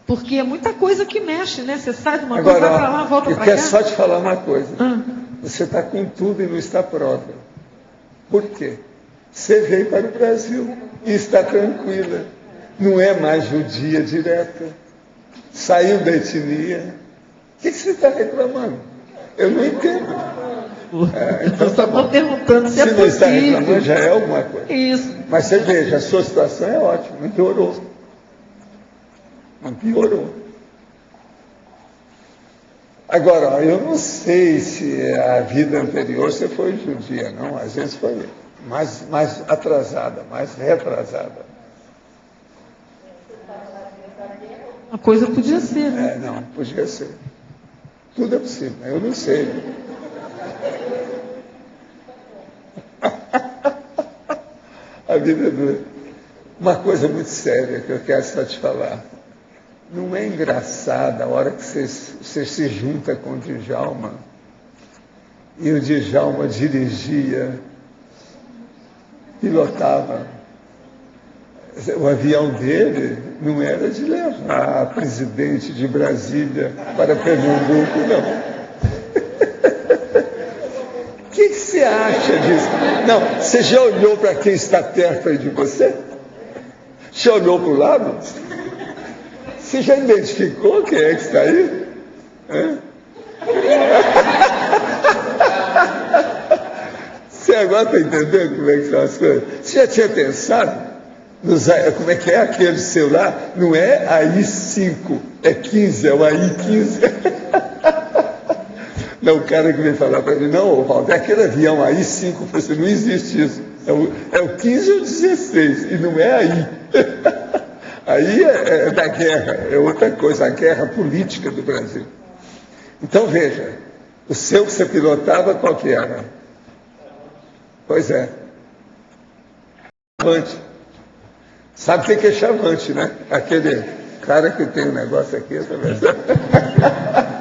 Porque é muita coisa que mexe, né? Você sai de uma coisa, vai para lá, volta para cá. Eu quero só te falar uma coisa. Você está com tudo e não está próprio. Por quê? Você veio para o Brasil e está tranquila. Não é mais judia direta. Saiu da etnia. O que você está reclamando? Eu não entendo. Então eu só estou perguntando se é possível. Se não está reclamando, já é alguma coisa. Isso. Mas você veja, a sua situação é ótima, não piorou. Não piorou. Agora, eu não sei se a vida anterior você foi judia, não. Às vezes foi mais atrasada, mais retrasada. Uma coisa podia ser, né? Não, podia ser. Tudo é possível, eu não sei. A vida é uma coisa muito séria que eu quero só te falar. Não é engraçada a hora que você se junta com o Djalma e o Djalma dirigia, pilotava. O avião dele não era de levar a presidente de Brasília para Pernambuco, não. O que você acha disso? Não, você já olhou para quem está perto aí de você? Já olhou para o lado? Você já identificou quem é que está aí? Você agora está entendendo como é que são as coisas? Você já tinha pensado? Como é que é aquele celular? Não é AI-5, é 15, é o AI-15. Não, o cara que veio falar para mim, não, Valdo, é aquele avião AI-5. Eu falei assim, não existe isso. É o 15 ou 16, e não é AI. Aí é da guerra, é outra coisa, a guerra política do Brasil. Então, veja, o seu que você pilotava, qual que era? Pois é. Chavante. Sabe o que é chavante, né? Aquele cara que tem um negócio aqui.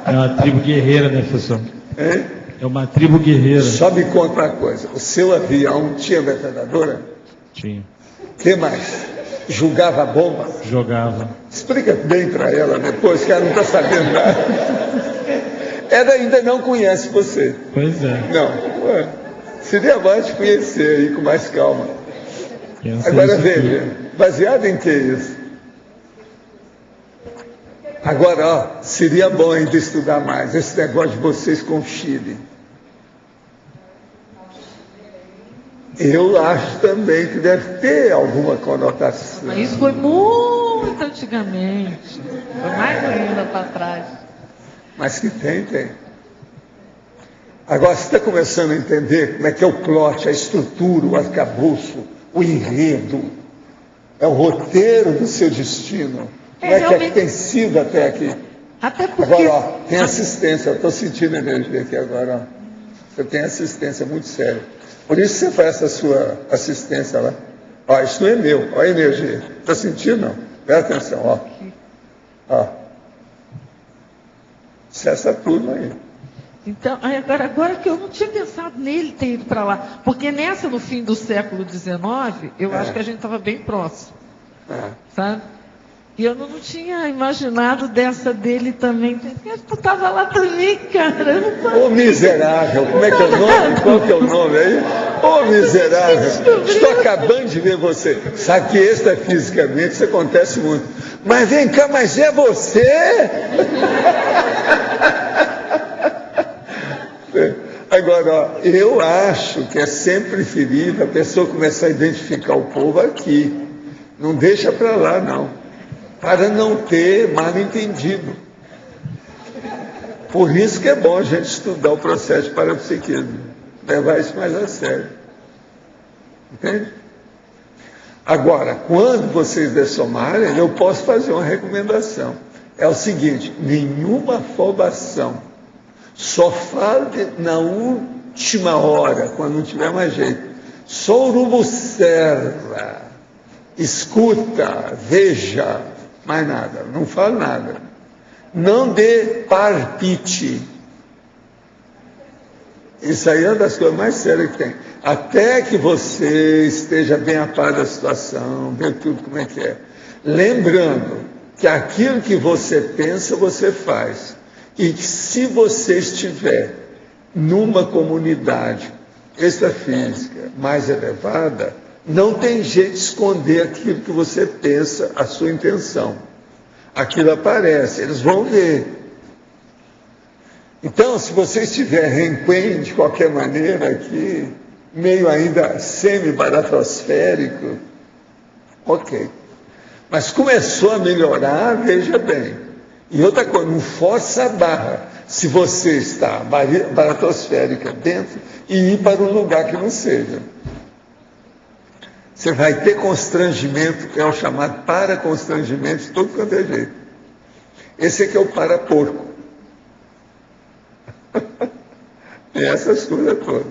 É uma tribo guerreira, né, professor? Hein? É uma tribo guerreira. Só me conta uma coisa. O seu avião tinha metralhadora? Tinha. O que mais? Julgava a bomba? Jogava. Explica bem para ela depois, que ela não está sabendo nada. Ela ainda não conhece você. Pois é. Não. Seria bom te conhecer aí com mais calma. Agora veja, baseado em que isso? Agora, ó, seria bom ainda estudar mais esse negócio de vocês com o Chile. Eu acho também que deve ter alguma conotação. Mas isso foi muito antigamente. Foi mais ainda para trás. Mas que tem. Agora você está começando a entender como é que é o plot, a estrutura, o arcabouço, o enredo. É o roteiro do seu destino. Como é que tem sido até aqui? Até porque... Agora, ó, tem assistência. Eu estou sentindo energia aqui agora. Ó. Você tem assistência muito séria. Por isso você faz essa sua assistência lá. Ó, isso não é meu. Olha a energia. Está sentindo, não? Presta atenção, ó. Isso é essa turma aí. Então, agora que eu não tinha pensado nele ter ido para lá. Porque nessa, no fim do século XIX, eu acho que a gente estava bem próximo. Sabe? E eu não tinha imaginado dessa dele também. Tu estava lá também, cara. Ô miserável, como é que é o nome? Qual que é o nome aí? Ô miserável, estou acabando de ver você. Sabe que extrafisicamente isso acontece muito. Mas vem cá, mas é você? Agora, ó, eu acho que é sempre preferível a pessoa começar a identificar o povo aqui. Não deixa para lá, não. Para não ter mal entendido. Por isso que é bom a gente estudar o processo de parapsiquismo. Levar isso mais a sério. Entende? Agora, quando vocês dessomarem, eu posso fazer uma recomendação. É o seguinte, nenhuma afobação. Só fale na última hora, quando não tiver mais jeito. Só observa, escuta, veja, mais nada, não fale nada. Não dê palpite. Isso aí é uma das coisas mais sérias que tem. Até que você esteja bem a par da situação, ver tudo como é que é. Lembrando que aquilo que você pensa, você faz. E que se você estiver numa comunidade extrafísica mais elevada, não tem jeito de esconder aquilo que você pensa, a sua intenção. Aquilo aparece, eles vão ver. Então, se você estiver renquen de qualquer maneira aqui, meio ainda semi-baratosférico, ok. Mas começou a melhorar, veja bem. E outra coisa, não força a barra se você está baratosférica dentro e ir para um lugar que não seja. Você vai ter constrangimento, é o chamado paraconstrangimento de todo quanto é jeito. Esse aqui é o para-porco. Tem essas coisas todas.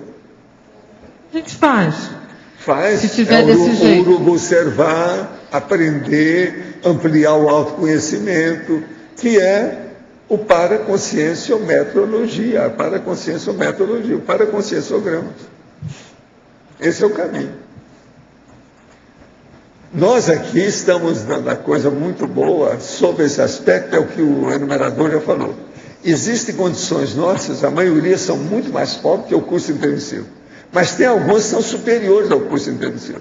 A gente faz. Faz. Se tiver desse jeito. Observar, aprender, ampliar o autoconhecimento, que é o paraconscienciometrologia, a paraconscienciometrologia, o paraconscienciograma. Esse é o caminho. Nós aqui estamos dando a coisa muito boa sobre esse aspecto, é o que o enumerador já falou. Existem condições nossas, a maioria são muito mais pobres que o curso intensivo, mas tem algumas que são superiores ao curso intensivo.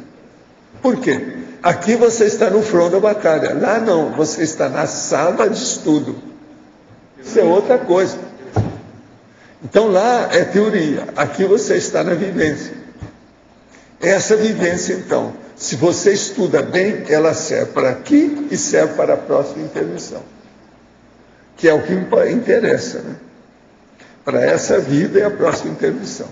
Por quê? Aqui você está no front da batalha, lá não, você está na sala de estudo. Isso é outra coisa. Então lá é teoria, aqui você está na vivência. Essa vivência, então, Se você estuda bem, ela serve para aqui e serve para a próxima intermissão, que é o que interessa, né? Para essa vida e a próxima intermissão.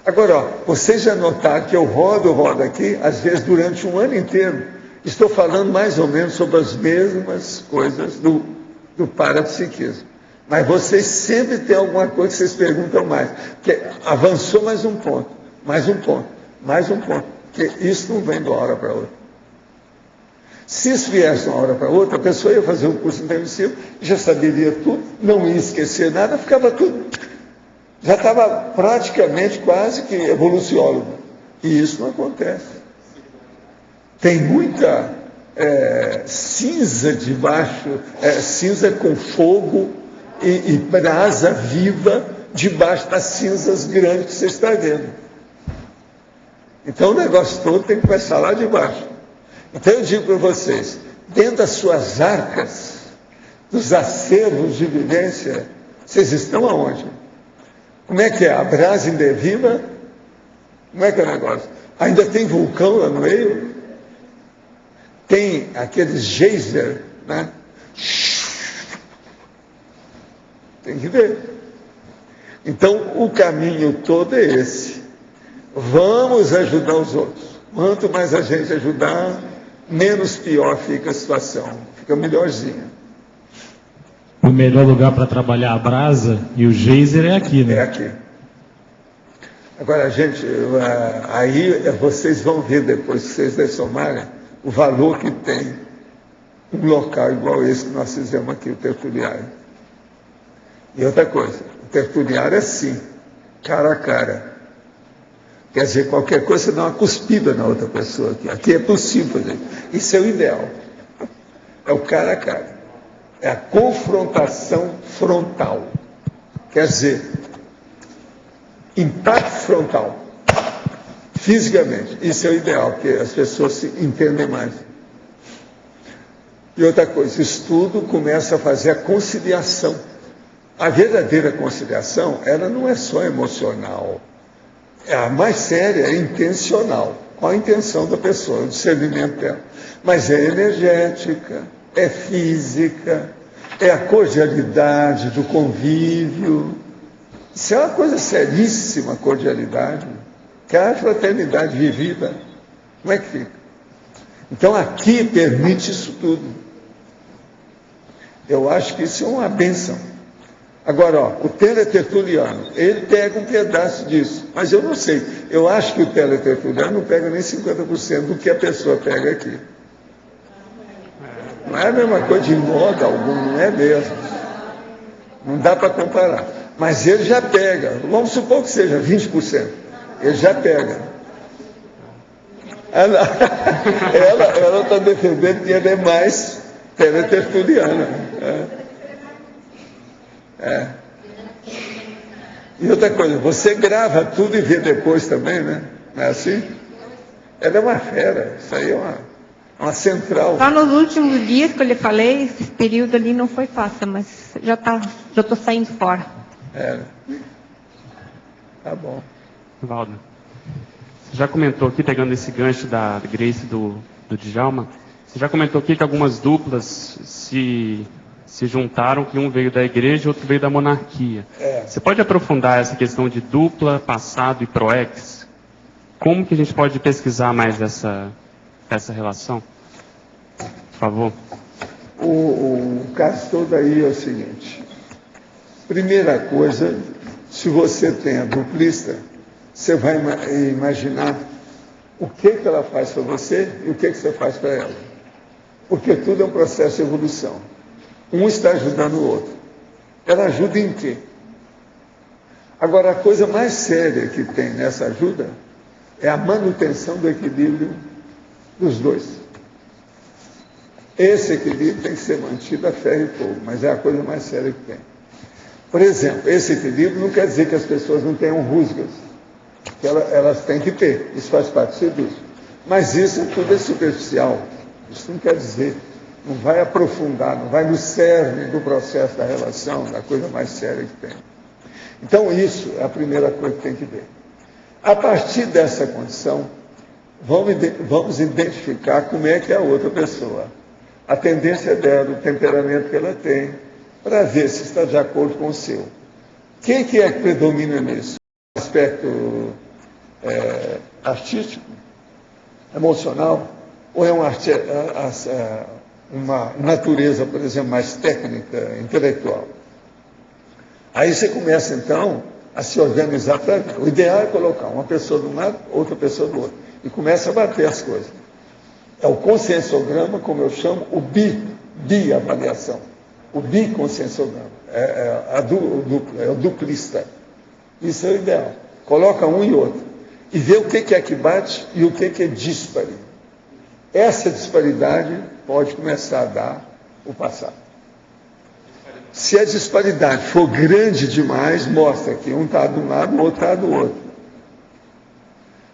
Agora, ó, vocês já notaram que eu rodo aqui, às vezes durante um ano inteiro, estou falando mais ou menos sobre as mesmas coisas do parapsiquismo. Mas vocês sempre têm alguma coisa que vocês perguntam mais. Porque avançou mais um ponto, mais um ponto, mais um ponto. Porque isso não vem de uma hora para outra. Se isso viesse de uma hora para outra, a pessoa ia fazer um curso intermissivo, já saberia tudo, não ia esquecer nada, ficava tudo. Já estava praticamente quase que evoluciólogo. E isso não acontece. Tem muita cinza debaixo, cinza com fogo e brasa viva debaixo das cinzas grandes que você está vendo. Então o negócio todo tem que começar lá de baixo. Então eu digo para vocês, dentro das suas arcas, dos acervos de vivência, vocês estão aonde? Como é que é? A brasa ainda é viva? Como é que é o negócio? Ainda tem vulcão lá no meio? Tem aqueles geyser, né? Tem que ver. Então o caminho todo é esse. Vamos ajudar os outros. Quanto mais a gente ajudar, menos pior fica a situação. Fica melhorzinha. O melhor lugar para trabalhar a brasa e o geyser é aqui, né? É aqui. Agora, gente, aí vocês vão ver depois, se vocês somarem, o valor que tem um local igual esse que nós fizemos aqui, o tertuliário. E outra coisa, o tertuliário é assim, cara a cara. Quer dizer, qualquer coisa você dá uma cuspida na outra pessoa aqui. Aqui é possível fazer. Isso é o ideal. É o cara a cara. É a confrontação frontal. Quer dizer, impacto frontal. Fisicamente. Isso é o ideal, porque as pessoas se entendem mais. E outra coisa, o estudo começa a fazer a conciliação. A verdadeira conciliação, ela não é só emocional. A mais séria é intencional. Qual a intenção da pessoa, o discernimento dela? Mas é energética, é física, é a cordialidade do convívio. Isso é uma coisa seríssima, cordialidade. Que é a fraternidade vivida. Como é que fica? Então aqui permite isso tudo. Eu acho que isso é uma bênção. Agora, ó, o teletertuliano, ele pega um pedaço disso, mas eu não sei. Eu acho que o teletertuliano não pega nem 50% do que a pessoa pega aqui. Não é a mesma coisa de modo algum, não é mesmo. Não dá para comparar. Mas ele já pega, vamos supor que seja 20%. Ele já pega. Ela está defendendo que ela é mais teletertuliana. E outra coisa, você grava tudo e vê depois também, né? Não é assim? Ela é uma fera, isso aí é uma central. Só nos últimos dias que eu lhe falei, esse período ali não foi fácil, mas já estou saindo fora. Tá bom. Valdo, você já comentou aqui, pegando esse gancho da Grace do Djalma, você já comentou aqui que algumas duplas se juntaram, que um veio da igreja e outro veio da monarquia. Você pode aprofundar essa questão de dupla, passado e proex? Como que a gente pode pesquisar mais essa relação? Por favor. O caso todo aí é o seguinte. Primeira coisa, se você tem a duplista, você vai imaginar o que ela faz para você e o que você faz para ela. Porque tudo é um processo de evolução. Um está ajudando o outro. Ela ajuda em quê? Agora, a coisa mais séria que tem nessa ajuda é a manutenção do equilíbrio dos dois. Esse equilíbrio tem que ser mantido a ferro e fogo, mas é a coisa mais séria que tem. Por exemplo, esse equilíbrio não quer dizer que as pessoas não tenham rusgas, que elas têm que ter, isso faz parte do serviço. Mas isso tudo é superficial, isso não quer dizer, não vai aprofundar, não vai no cerne do processo da relação, da coisa mais séria que tem. Então isso é a primeira coisa que tem que ver. A partir dessa condição, vamos identificar como é que é a outra pessoa, a tendência dela, o temperamento que ela tem, para ver se está de acordo com o seu. Quem que é que predomina nisso? O aspecto artístico, emocional, ou é uma natureza, por exemplo, mais técnica, intelectual? Aí você começa, então, a se organizar para ver. O ideal é colocar uma pessoa de um lado, outra pessoa do outro. E começa a bater as coisas. É o consensograma, como eu chamo, o bi-avaliação. O biconsensograma. É o duplista. Isso é o ideal. Coloca um e outro. E vê o que é que bate e o que é dispare. Essa disparidade pode começar a dar o passado. Se a disparidade for grande demais, mostra que um está de um lado, o outro está do outro.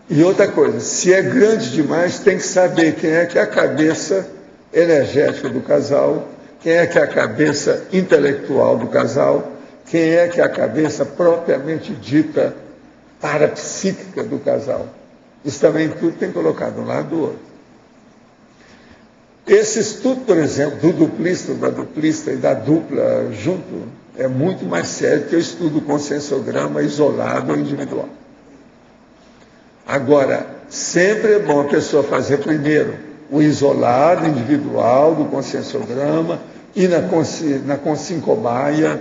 E outra coisa, se é grande demais, tem que saber quem é que é a cabeça energética do casal, quem é que é a cabeça intelectual do casal, quem é que é a cabeça propriamente dita parapsíquica do casal. Isso também tudo tem que colocar de um lado do outro. Esse estudo, por exemplo, do duplista, da duplista e da dupla junto, é muito mais sério que o estudo do consensograma isolado ou individual. Agora, sempre é bom a pessoa fazer primeiro o isolado individual do consensograma e na consincobaia,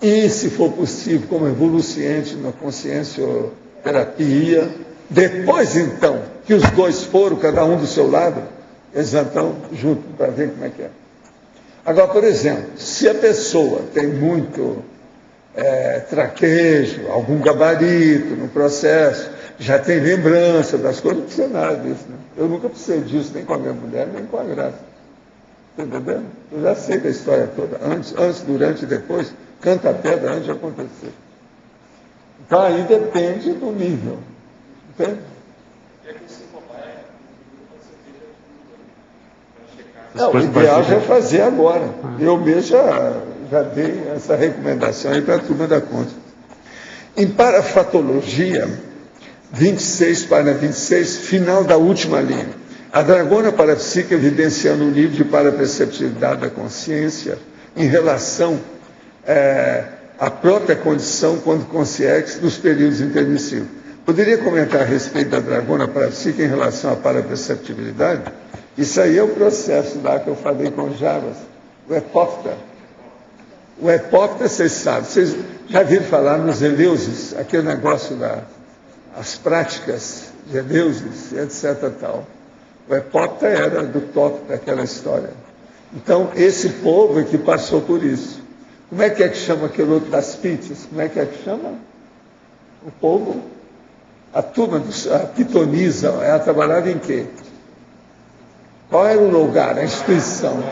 e, se for possível, como evoluciente na consciencioterapia. Depois, então, que os dois foram, cada um do seu lado, eles estão juntos para ver como é que é. Agora, por exemplo, se a pessoa tem muito traquejo, algum gabarito no processo, já tem lembrança das coisas, não precisa nada disso. Né? Eu nunca precisei disso, nem com a minha mulher, nem com a Graça. Está entendendo? Eu já sei da história toda, antes, durante e depois, canta a pedra antes de acontecer. Então aí depende do nível. Entende? Não, o ideal já é fazer agora. Eu mesmo já dei essa recomendação aí para a turma da conta. Em parafatologia, 26 para 26, final da última linha. A dragona parapsíquica evidenciando o nível de paraperceptibilidade da consciência em relação à própria condição quando consciente dos períodos intermissivos. Poderia comentar a respeito da dragona parapsíquica em relação à paraperceptibilidade? Isso aí é o processo lá que eu falei com o Jarbas, o epóptera. O epóptera, vocês sabem, vocês já viram falar nos Eleusis, aquele negócio das práticas de Eleusis, etc. Tal. O epóptera era do tópico daquela história. Então, esse povo é que passou por isso. Como é que chama aquele outro das pizzas? Como é que chama? O povo, a turma, a pitonisa, ela trabalhava em quê? Qual era o lugar, a instituição?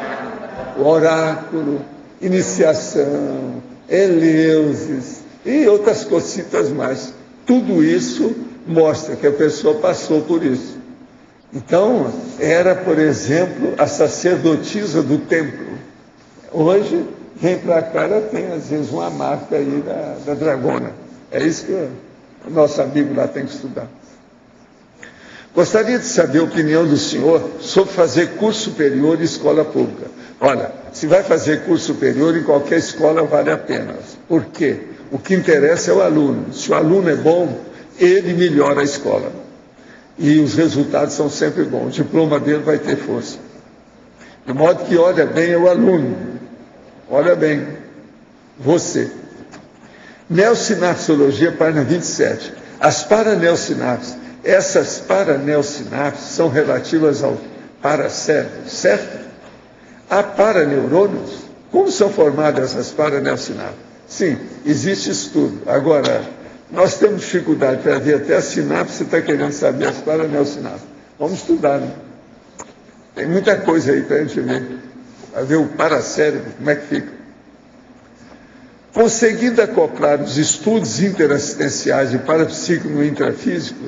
O oráculo, iniciação, Eleusis e outras cositas mais. Tudo isso mostra que a pessoa passou por isso. Então, era, por exemplo, a sacerdotisa do templo. Hoje, vem para cá, ela tem, às vezes, uma marca aí da dragona. É isso que o nosso amigo lá tem que estudar. Gostaria de saber a opinião do senhor sobre fazer curso superior em escola pública. Olha, se vai fazer curso superior, em qualquer escola vale a pena. Por quê? O que interessa é o aluno. Se o aluno é bom, ele melhora a escola. E os resultados são sempre bons. O diploma dele vai ter força. De modo que olha bem é o aluno. Olha bem, você. Neosinapsologia, página 27. As paraneosinapses. Essas paraneosinapses são relativas ao paracérebro, certo? Há paraneurônios? Como são formadas essas paraneosinapses? Sim, existe estudo. Agora, nós temos dificuldade para ver até a sinapse, você está querendo saber as paraneosinapses. Vamos estudar, né? Tem muita coisa aí para a gente ver. Para ver o paracérebro, como é que fica. Conseguindo acoplar os estudos interassistenciais de parapsíquico no intrafísico,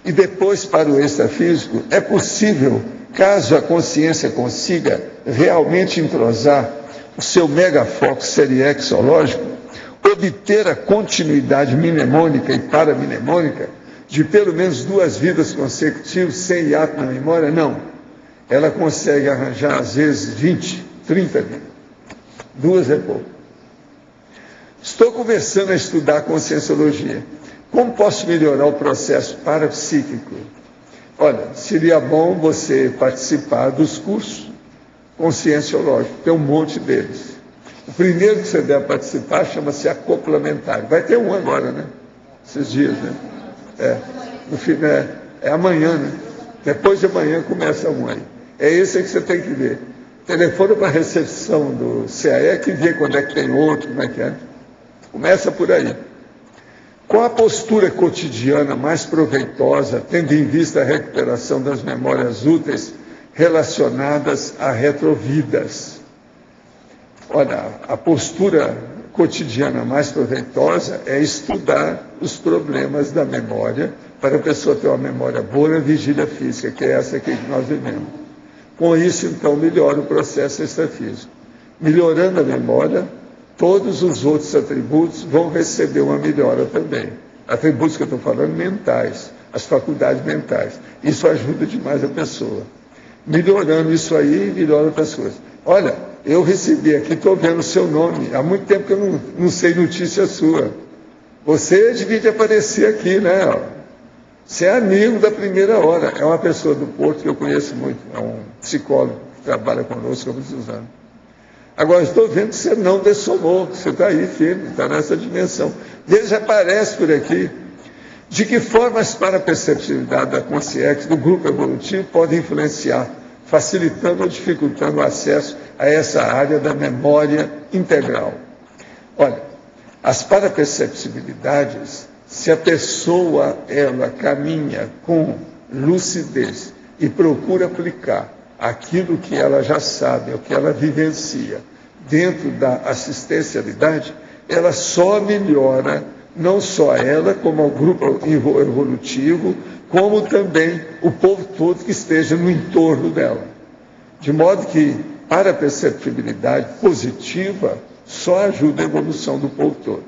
e depois para o extrafísico, é possível, caso a consciência consiga realmente entrosar o seu megafoco seriexológico, obter a continuidade mnemônica e paramnemônica de pelo menos 2 vidas consecutivas sem hiato na memória? Não. Ela consegue arranjar, às vezes, 20, 30 vidas. 2 é pouco. Estou começando a estudar conscienciologia. Como posso melhorar o processo parapsíquico? Olha, seria bom você participar dos cursos conscienciológicos, tem um monte deles. O primeiro que você deve participar chama-se acoplamentário. Vai ter um agora, né? Esses dias, né? No fim, é amanhã, né? Depois de amanhã começa um aí. É esse aí que você tem que ver. Telefone para a recepção do CAE que vê quando é que tem outro, como é que é. Começa por aí. Qual a postura cotidiana mais proveitosa, tendo em vista a recuperação das memórias úteis relacionadas a retrovidas? Olha, a postura cotidiana mais proveitosa é estudar os problemas da memória para a pessoa ter uma memória boa na vigília física, que é essa aqui que nós vivemos. Com isso, então, melhora o processo extrafísico. Melhorando a memória, todos os outros atributos vão receber uma melhora também. Atributos que eu estou falando mentais, as faculdades mentais. Isso ajuda demais a pessoa. Melhorando isso aí, melhora outras coisas. Olha, eu recebi aqui, estou vendo o seu nome. Há muito tempo que eu não sei notícia sua. Você devia aparecer aqui, né? Você é amigo da primeira hora. É uma pessoa do Porto que eu conheço muito. É um psicólogo que trabalha conosco há muitos anos. Agora, estou vendo que você não dessomou, que você está aí firme, está nessa dimensão. Ele já aparece por aqui. De que forma as paraperceptibilidade da consciência do grupo evolutivo podem influenciar, facilitando ou dificultando o acesso a essa área da memória integral? Olha, as paraperceptibilidades, se a pessoa, ela caminha com lucidez e procura aplicar aquilo que ela já sabe, o que ela vivencia dentro da assistencialidade, ela só melhora, não só ela, como o grupo evolutivo, como também o povo todo que esteja no entorno dela. De modo que, para a perceptibilidade positiva, só ajuda a evolução do povo todo.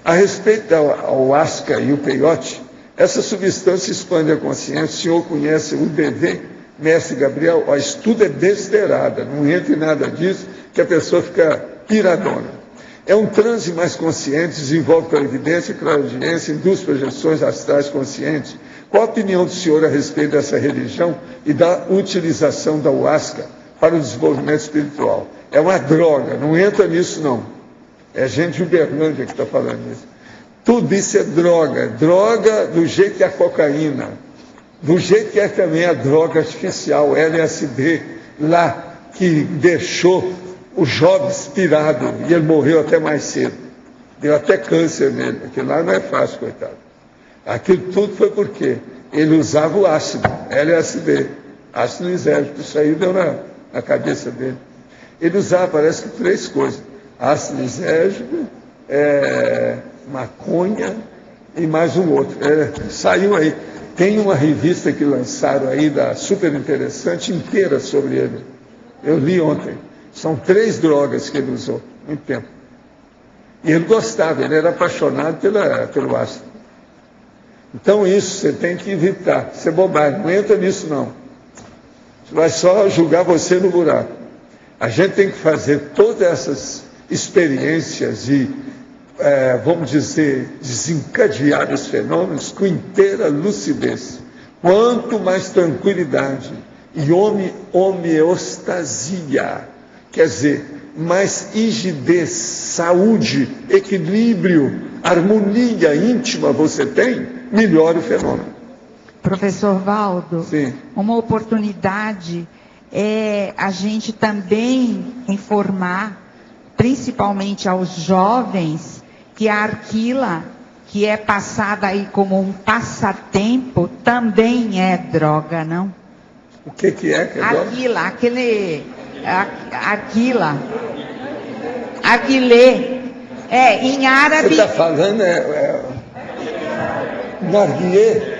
A respeito ao asca e o peiote, essa substância expande a consciência. O senhor conhece o DV, mestre Gabriel? O estudo é besteirada, não entra em nada disso, que a pessoa fica piradona. É um transe mais consciente, desenvolve clarividência, clariaudiência, induz projeções astrais conscientes. Qual a opinião do senhor a respeito dessa religião e da utilização da ayahuasca para o desenvolvimento espiritual? É uma droga, não entra nisso não. É gente de Uberlândia que está falando isso. Tudo isso é droga. Droga do jeito que é a cocaína. Do jeito que é também a droga artificial, LSD, lá, que deixou o Jobs pirado, e ele morreu até mais cedo. Deu até câncer nele. Aquilo lá não é fácil, coitado. Aquilo tudo foi por quê? Ele usava o ácido, LSD, ácido lisérgico. Isso aí deu na cabeça dele. Ele usava, parece que 3 coisas. Ácido lisérgico, maconha e mais um outro. Saiu aí. Tem uma revista que lançaram aí, super interessante, inteira sobre ele. Eu li ontem. São 3 drogas que ele usou, muito tempo. E ele gostava, ele era apaixonado pelo ácido. Então isso você tem que evitar. Isso é bobagem, não entra nisso não. Você vai só julgar você no buraco. A gente tem que fazer todas essas experiências e, vamos dizer, desencadear os fenômenos com inteira lucidez. Quanto mais tranquilidade e homeostasia, quer dizer, mais rigidez, saúde, equilíbrio, harmonia íntima você tem, melhora o fenômeno. Professor Valdo, sim, uma oportunidade é a gente também informar, principalmente aos jovens, que a arquila, que é passada aí como um passatempo, também é droga, não? O que é que é arquila, arquila, aguilê, em árabe... Você está falando narguiê?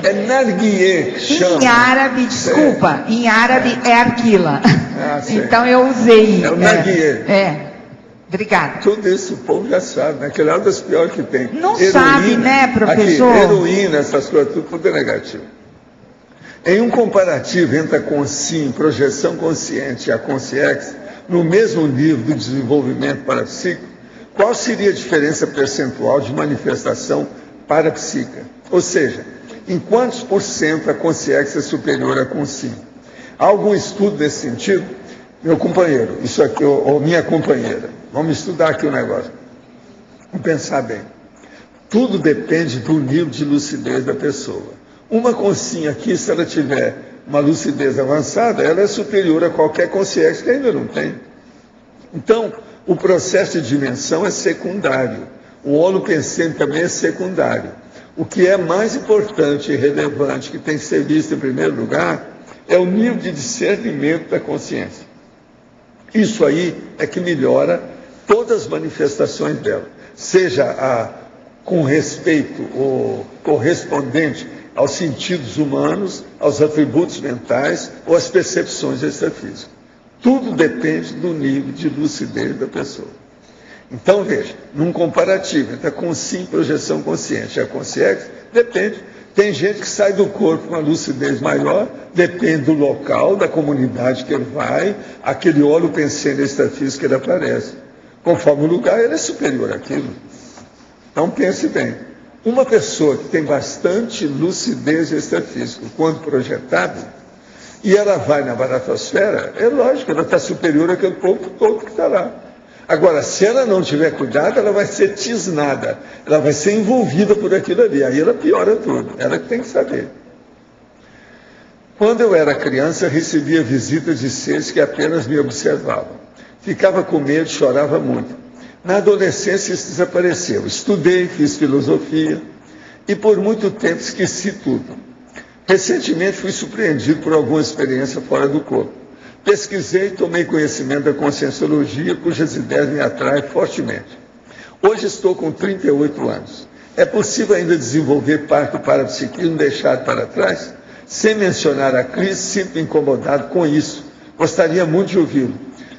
É narguiê que chama. Em árabe, desculpa, em árabe é arquila. Então eu usei. É o narguiê. Obrigada. Tudo isso o povo já sabe, né? Aquele é uma das piores que tem. Não sabe, né, professor? Aqui, heroína, essas coisas, tudo é negativo. Em um comparativo entre a CONSIM, projeção consciente, e a CONSCIEX, no mesmo nível de desenvolvimento parapsíquico, qual seria a diferença percentual de manifestação parapsíquica? Ou seja, em quantos por cento a CONSCIEX é superior à CONSIM? Há algum estudo nesse sentido? Meu companheiro, isso aqui, ou minha companheira, vamos estudar aqui o negócio. Vamos pensar bem. Tudo depende do nível de lucidez da pessoa. Uma CONSIM aqui, se ela tiver uma lucidez avançada, ela é superior a qualquer CONSCIEX que ainda não tem. Então, o processo de dimensão é secundário. O holopensene também é secundário. O que é mais importante e relevante, que tem que ser visto em primeiro lugar, é o nível de discernimento da consciência. Isso aí é que melhora todas as manifestações dela, seja com respeito ou correspondente aos sentidos humanos, aos atributos mentais ou às percepções extrafísicas. Tudo depende do nível de lucidez da pessoa. Então, veja, num comparativo entre a CONSIM, projeção consciente, e a CONSCIEX, depende. Tem gente que sai do corpo com uma lucidez maior, depende do local, da comunidade que ele vai, aquele holopensene extrafísico que ele aparece. Conforme o lugar, ele é superior àquilo. Então, pense bem. Uma pessoa que tem bastante lucidez extrafísica, quando projetada, e ela vai na baratosfera, é lógico, ela está superior àquele povo todo que está lá. Agora, se ela não tiver cuidado, ela vai ser tisnada, ela vai ser envolvida por aquilo ali, aí ela piora tudo, ela que tem que saber. Quando eu era criança, recebia visitas de seres que apenas me observavam. Ficava com medo, chorava muito. Na adolescência isso desapareceu. Estudei, fiz filosofia e por muito tempo esqueci tudo. Recentemente fui surpreendido por alguma experiência fora do corpo. Pesquisei e tomei conhecimento da conscienciologia, cujas ideias me atraem fortemente. Hoje estou com 38 anos. É possível ainda desenvolver parte do parapsiquismo deixado para trás? Sem mencionar a crise, sinto-me incomodado com isso. Gostaria muito de ouvi-lo.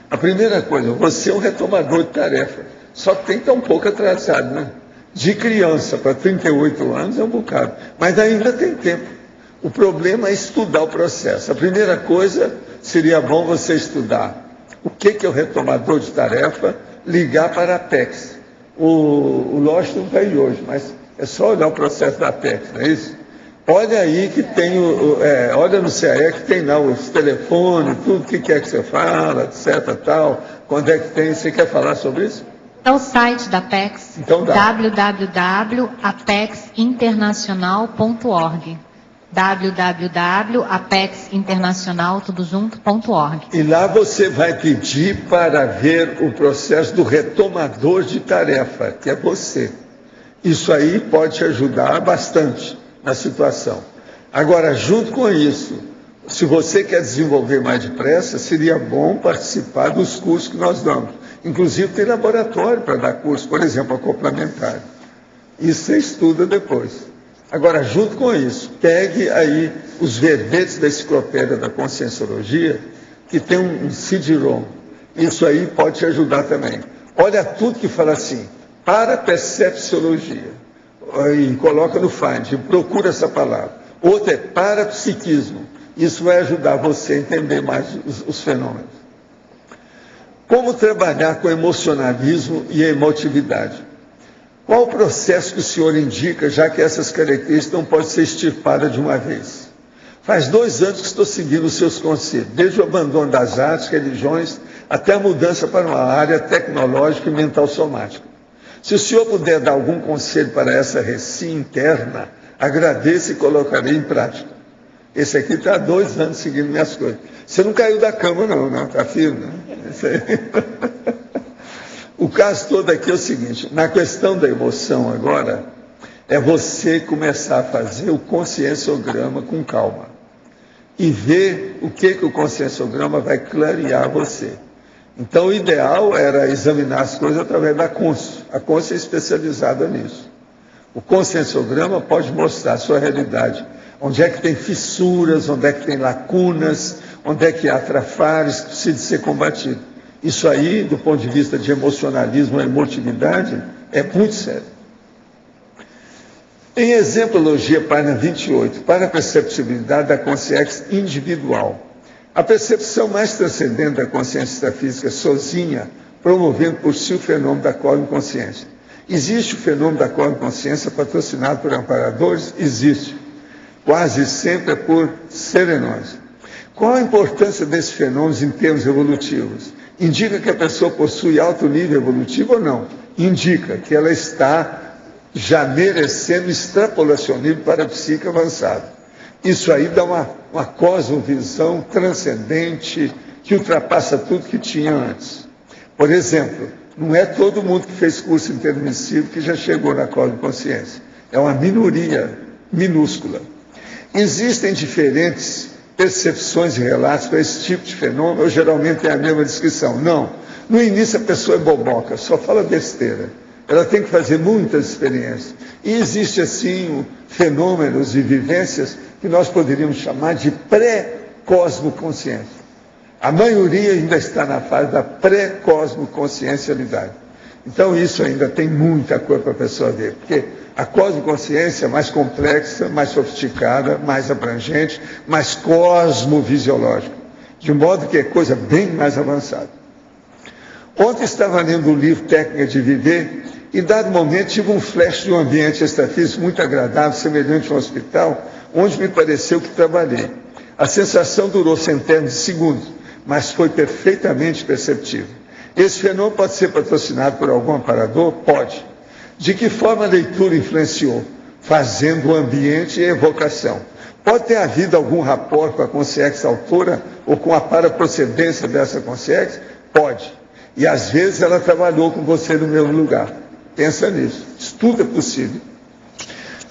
A primeira coisa, você é um retomador de tarefa. Só que tem que estar um pouco atrasado, né? De criança para 38 anos é um bocado. Mas ainda tem tempo. O problema é estudar o processo. A primeira coisa, seria bom você estudar o que é o retomador de tarefa, ligar para a Apex. O Lost não está aí hoje, mas é só olhar o processo da Apex, não é isso? Olha aí que tem, olha no CAE que tem lá os telefones, tudo que quer que você fala, etc, tal. Quando é que tem? Você quer falar sobre isso? É o site da Apex, então, www.apexinternacional.org www.apexinternacional.org. E lá você vai pedir para ver o processo do retomador de tarefa, que é você. Isso aí pode te ajudar bastante na situação. Agora, junto com isso, se você quer desenvolver mais depressa, seria bom participar dos cursos que nós damos. Inclusive tem laboratório para dar curso, por exemplo, acoplamentar. Isso você estuda depois. Agora, junto com isso, pegue aí os verbetes da enciclopédia da conscienciologia, que tem um CD-ROM. Isso aí pode te ajudar também. Olha tudo que fala assim, parapercepciologia. E coloca no Find, procura essa palavra. Outra é parapsiquismo. Isso vai ajudar você a entender mais os fenômenos. Como trabalhar com emocionalismo e emotividade? Qual o processo que o senhor indica, já que essas características não podem ser extirpadas de uma vez? Faz 2 anos que estou seguindo os seus conselhos, desde o abandono das artes, religiões, até a mudança para uma área tecnológica e mental somática. Se o senhor puder dar algum conselho para essa recém interna, agradeço e colocarei em prática. Esse aqui está há 2 anos seguindo minhas coisas. Você não caiu da cama não, né? Está firme, né? Isso aí. O caso todo aqui é o seguinte, na questão da emoção agora, é você começar a fazer o conscienciograma com calma. E ver o que o conscienciograma vai clarear você. Então o ideal era examinar as coisas através da consciência. A consciência é especializada nisso. O conscienciograma pode mostrar a sua realidade. Onde é que tem fissuras, onde é que tem lacunas, onde é que há trafares que precisam ser combatidos. Isso aí, do ponto de vista de emocionalismo e emotividade, é muito sério. Em exemplologia, página 28, para a perceptibilidade da consciência individual. A percepção mais transcendente da consciência extrafísica sozinha, promovendo por si o fenômeno da cosmoconsciência. Existe o fenômeno da cosmoconsciência patrocinado por amparadores? Existe. Quase sempre é por serenões. Qual a importância desses fenômenos em termos evolutivos? Indica que a pessoa possui alto nível evolutivo ou não? Indica que ela está já merecendo extrapolacionismo para a psique avançada. Isso aí dá uma cosmovisão transcendente que ultrapassa tudo que tinha antes. Por exemplo, não é todo mundo que fez curso intermissivo que já chegou na cosmoconsciência. É uma minoria minúscula. Existem diferentes percepções e relatos para esse tipo de fenômeno, ou geralmente tem a mesma descrição. Não. No início a pessoa é boboca, só fala besteira. Ela tem que fazer muitas experiências. E existe, assim, fenômenos e vivências que nós poderíamos chamar de pré-cosmoconsciência. A maioria ainda está na fase da pré-cosmoconsciencialidade. Então isso ainda tem muita coisa para a pessoa ver, porque a cosmoconsciência é mais complexa, mais sofisticada, mais abrangente, mais cosmovisiológica, de modo que é coisa bem mais avançada. Ontem estava lendo o livro Técnica de Viver e, dado momento, tive um flash de um ambiente extrafísico muito agradável, semelhante a um hospital, onde me pareceu que trabalhei. A sensação durou centenas de segundos, mas foi perfeitamente perceptível. Esse fenômeno pode ser patrocinado por algum amparador? Pode. De que forma a leitura influenciou? Fazendo o ambiente e a evocação. Pode ter havido algum rapport com a consciência autora ou com a paraprocedência dessa consciência? Pode. E às vezes ela trabalhou com você no mesmo lugar. Pensa nisso. Isso tudo é possível.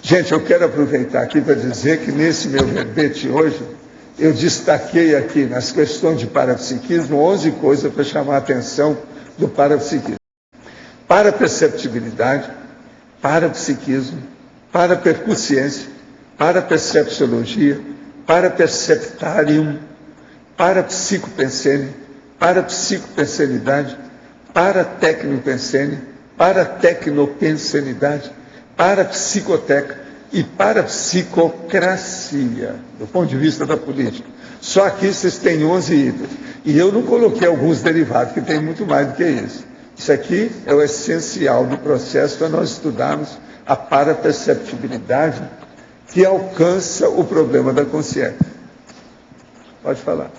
Gente, eu quero aproveitar aqui para dizer que nesse meu verbete hoje, eu destaquei aqui nas questões de parapsiquismo 11 coisas para chamar a atenção do parapsiquismo. Paraperceptibilidade, parapsiquismo, parapercussiência, parapercepciologia, paraperceptarium, parapsicopensene, parapsicopensenidade, paratecnopensene, paratecnopensenidade, parapsicoteca e parapsicocracia, do ponto de vista da política. Só aqui vocês têm 11 itens. E eu não coloquei alguns derivados, que tem muito mais do que isso. Isso aqui é o essencial do processo para nós estudarmos a paraperceptibilidade que alcança o problema da consciência. Pode falar.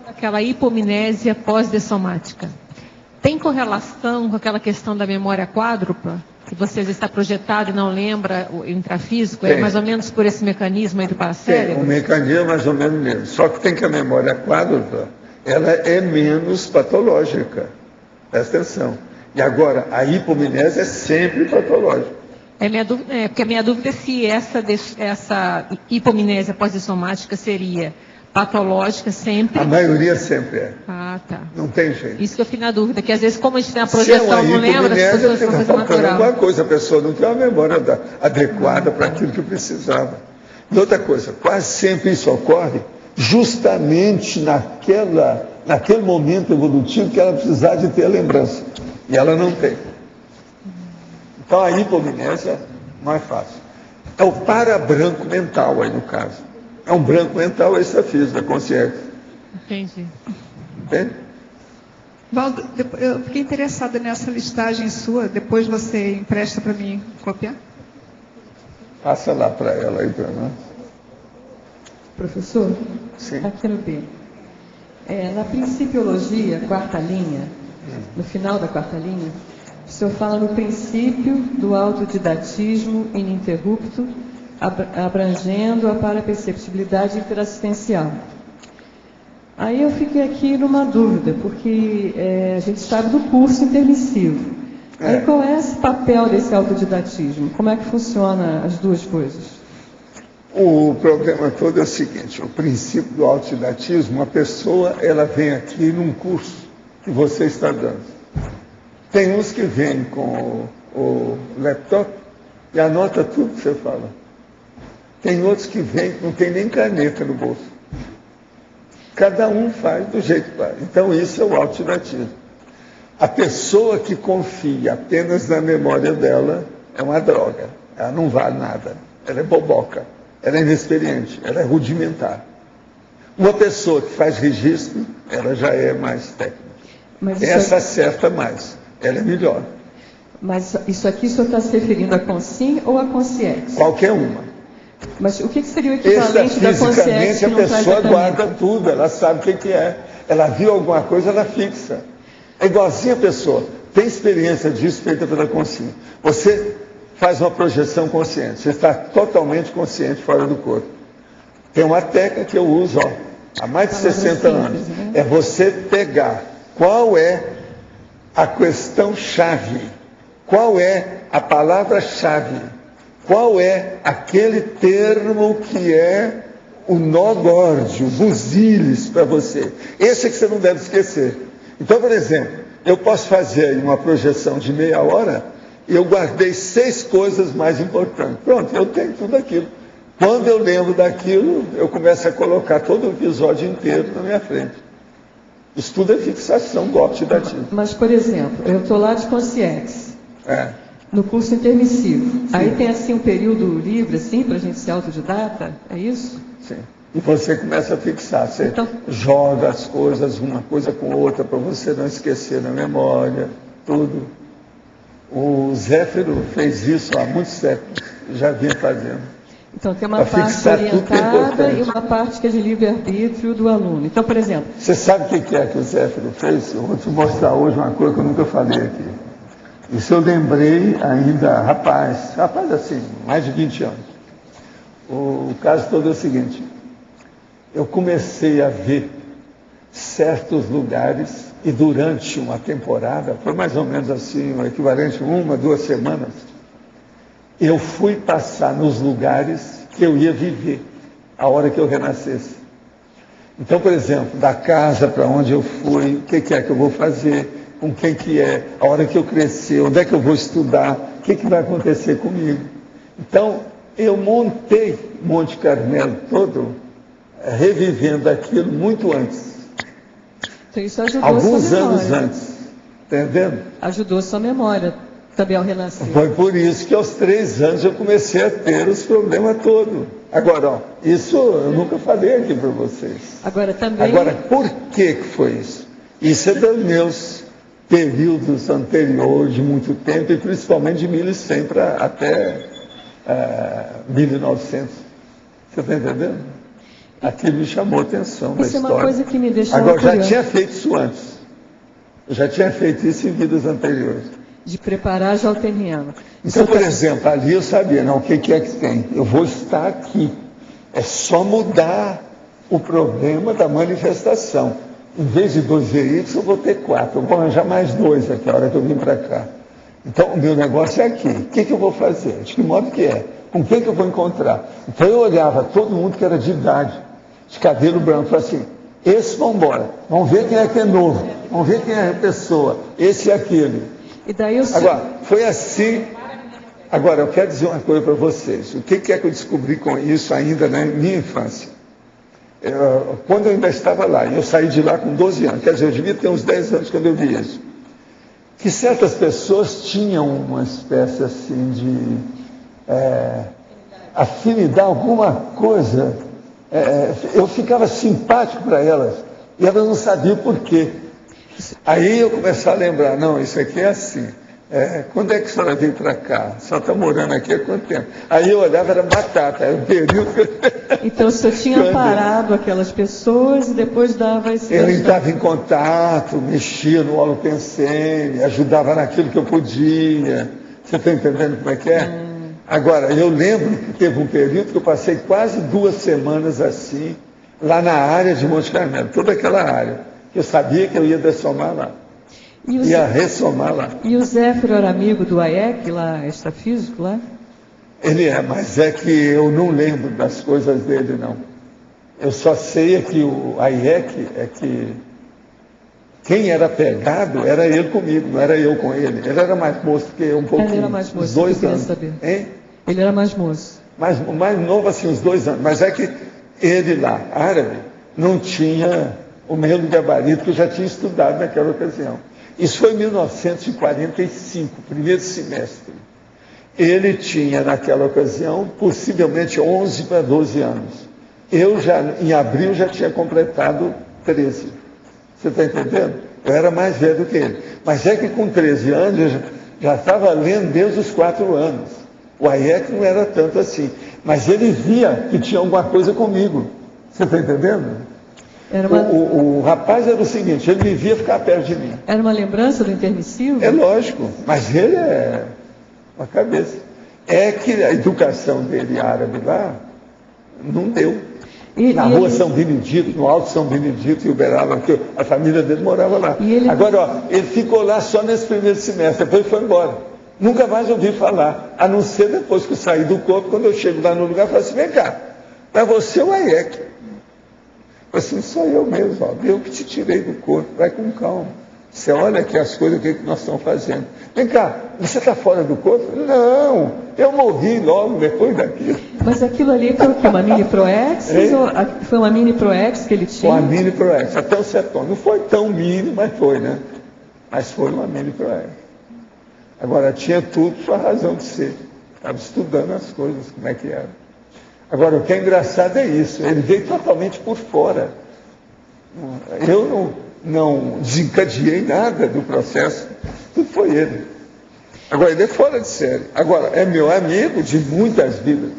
Aquela hipomnésia pós-dessomática. Tem correlação com aquela questão da memória quádrupla? Que você está projetado e não lembra o intrafísico? É mais ou menos por esse mecanismo aí do paracérebro? Tem, o mecanismo é mais ou menos mesmo. Só que tem que a memória quádrupla, ela é menos patológica. Presta atenção. E agora, a hipomnésia é sempre patológica. Porque a minha dúvida é se essa hipomnésia pós-dessomática seria patológica sempre. A maioria sempre é. Ah, tá. Não tem jeito. Isso que eu fiquei na dúvida, que às vezes, como a gente tem a projeção, não lembra, as pessoas estão fazendo natural. Alguma coisa, a pessoa não tem uma memória adequada para aquilo que precisava. E outra coisa, quase sempre isso ocorre justamente naquele momento evolutivo que ela precisava de ter a lembrança. E ela não tem. Então a hipomnésia não é fácil. É o parabranco mental aí no caso. É um branco mental extrafísico da consciência. Entendi. Entende? Valdo, eu fiquei interessada nessa listagem sua, depois você empresta para mim copiar? Passa lá para ela aí para nós. Professor, sim. Aqui no B. Na Principiologia, quarta linha, no final da quarta linha, o senhor fala no princípio do autodidatismo ininterrupto, abrangendo a paraperceptibilidade interassistencial. Aí eu fiquei aqui numa dúvida, porque a gente sabe do curso intermissivo. Aí qual é esse papel desse autodidatismo? Como é que funciona as duas coisas? O problema todo é o seguinte, o princípio do autodidatismo, a pessoa ela vem aqui num curso que você está dando. Tem uns que vêm com o laptop e anota tudo que você fala. Tem outros que vêm, não tem nem caneta no bolso. cada um faz do jeito que faz. Então isso é o autodidatismo. A pessoa que confia apenas na memória dela é uma droga. Ela não vale nada. Ela é boboca. Ela é inexperiente. Ela é rudimentar. Uma pessoa que faz registro, ela já é mais técnica. Essa acerta mais. Ela é melhor. Mas isso aqui o senhor está se referindo a Consim ou a Consciex? Qualquer uma. Mas o que seria o equivalente da Consciex que a não pessoa guarda tudo, ela sabe o que é. Ela viu alguma coisa, ela fixa. É igualzinho a pessoa. Tem experiência disso feita pela consciência. Você faz uma projeção consciente. Você está totalmente consciente fora do corpo. Tem uma técnica que eu uso há mais de 60 anos. É você pegar qual é a questão-chave, qual é a palavra-chave, qual é aquele termo que é o nó górdio, o busilis para você. Esse é que você não deve esquecer. Então, por exemplo, eu posso fazer uma projeção de meia hora e eu guardei 6 coisas mais importantes. Pronto, eu tenho tudo aquilo. Quando eu lembro daquilo, eu começo a colocar todo o episódio inteiro na minha frente. Isso tudo é fixação do autodidatismo. Mas, por exemplo, eu estou lá de Consciex, no curso intermissivo. Sim. Aí tem assim um período livre, assim, para a gente ser autodidata? É isso? Sim. E você começa a fixar, você joga as coisas, uma coisa com outra, para você não esquecer na memória, tudo. O Zéfiro fez isso há muitos séculos, já vinha fazendo. Então tem uma parte orientada e uma parte que é de livre-arbítrio do aluno. Então, por exemplo... Você sabe o que é que o Zéfiro fez? Eu vou te mostrar hoje uma coisa que eu nunca falei aqui. Isso eu lembrei ainda, rapaz assim, mais de 20 anos. O caso todo é o seguinte... Eu comecei a ver certos lugares e durante uma temporada, foi mais ou menos assim, o equivalente a 1, 2 semanas, eu fui passar nos lugares que eu ia viver, a hora que eu renascesse. Então, por exemplo, da casa para onde eu fui, o que é que eu vou fazer, com quem que é, a hora que eu crescer, onde é que eu vou estudar, o que vai acontecer comigo. Então, eu montei Monte Carmelo todo, revivendo aquilo muito antes. Então isso ajudou alguns a sua memória. Anos antes. Entendendo? Ajudou a sua memória também ao renascer. Foi por isso que aos 3 anos eu comecei a ter os problemas todos. Agora, isso eu nunca falei aqui para vocês. Agora, por que foi isso? Isso é dos meus períodos anteriores, de muito tempo, e principalmente de 1100 para até 1900. Você está entendendo? Aquilo me chamou a atenção da história. Isso é uma coisa que me deixou Agora, curioso. já tinha feito isso antes. Eu já tinha feito isso em vidas anteriores. De preparar já o terreno. Então, por exemplo, ali eu sabia, não, o que é que tem? Eu vou estar aqui. É só mudar o problema da manifestação. Em vez de 2 veículos, eu vou ter 4. Eu vou arranjar mais 2 aqui, a hora que eu vim para cá. Então, o meu negócio é aqui. O que eu vou fazer? De que modo que é? Com quem que eu vou encontrar? Então, eu olhava todo mundo que era de idade, de cabelo branco, falava assim, esse vão embora. Vamos ver quem é que é novo. Vamos ver quem é a pessoa. Esse e aquele. E daí eu Agora, foi assim. Agora, eu quero dizer uma coisa para vocês. O que é que eu descobri com isso ainda na minha infância? Quando eu ainda estava lá, e eu saí de lá com 12 anos, quer dizer, eu devia ter uns 10 anos quando eu vi isso. Que certas pessoas tinham uma espécie assim de afinidade, alguma coisa. Eu ficava simpático para elas, e elas não sabiam por quê. Aí eu comecei a lembrar, não, isso aqui é assim. Quando é que a senhora veio para cá? A senhora está morando aqui há quanto tempo? Aí eu olhava, era batata, era o período que... Então o senhor tinha parado aquelas pessoas e depois dava esse... Eu entrava em contato, mexia no holopensene, ajudava naquilo que eu podia. Você está entendendo como é que é? Agora, eu lembro que teve um período que eu passei quase 2 semanas assim, lá na área de Monte Carmelo, toda aquela área. Eu sabia que eu ia dessomar lá. Ia ressomar lá. E o Zéfiro era amigo do AIEC, lá, extrafísico lá? Ele é, mas é que eu não lembro das coisas dele, não. Eu só sei que o AIEC é que quem era pegado era ele comigo, não era eu com ele. Ele era mais moço que eu, um pouquinho. Ele era mais moço, 2 anos. Saber. Hein? Ele era mais moço. Mais novo, assim, uns 2 anos. Mas é que ele lá, árabe, não tinha o mesmo gabarito que eu já tinha estudado naquela ocasião. Isso foi em 1945, primeiro semestre. Ele tinha, naquela ocasião, possivelmente 11 para 12 anos. Eu, em abril, já tinha completado 13. Você está entendendo? Eu era mais velho do que ele. Mas é que com 13 anos, eu já estava lendo desde os 4 anos. O Hayek não era tanto assim. Mas ele via que tinha alguma coisa comigo. Você está entendendo? O rapaz era o seguinte, ele me via ficar perto de mim. Era uma lembrança do intermissivo? É lógico, mas ele é uma cabeça. É que a educação dele árabe lá não deu. Na rua São Benedito, no Alto São Benedito, em Uberaba, porque a família dele morava lá. Agora, ó, ele ficou lá só nesse primeiro semestre, depois foi embora. Nunca mais ouvi falar, a não ser depois que eu saí do corpo, quando eu chego lá no lugar, eu falo assim, vem cá, para você o Hayek. Assim, sou eu mesmo, ó, eu que te tirei do corpo, vai com calma. Você olha aqui as coisas, o que nós estamos fazendo. Vem cá, você está fora do corpo? Não, eu morri logo depois daquilo. Mas aquilo ali foi uma mini Proex? Foi uma mini Proex que ele tinha? Foi uma mini Proex, até o setembro. Não foi tão mini, mas foi, né? Mas foi uma mini Proex. Agora, tinha tudo sua razão de ser. Estava estudando as coisas, como é que era. Agora, o que é engraçado é isso, ele veio totalmente por fora. Eu não desencadeei nada do processo, tudo foi ele. Agora, ele é fora de série. Agora, é meu amigo de muitas vidas.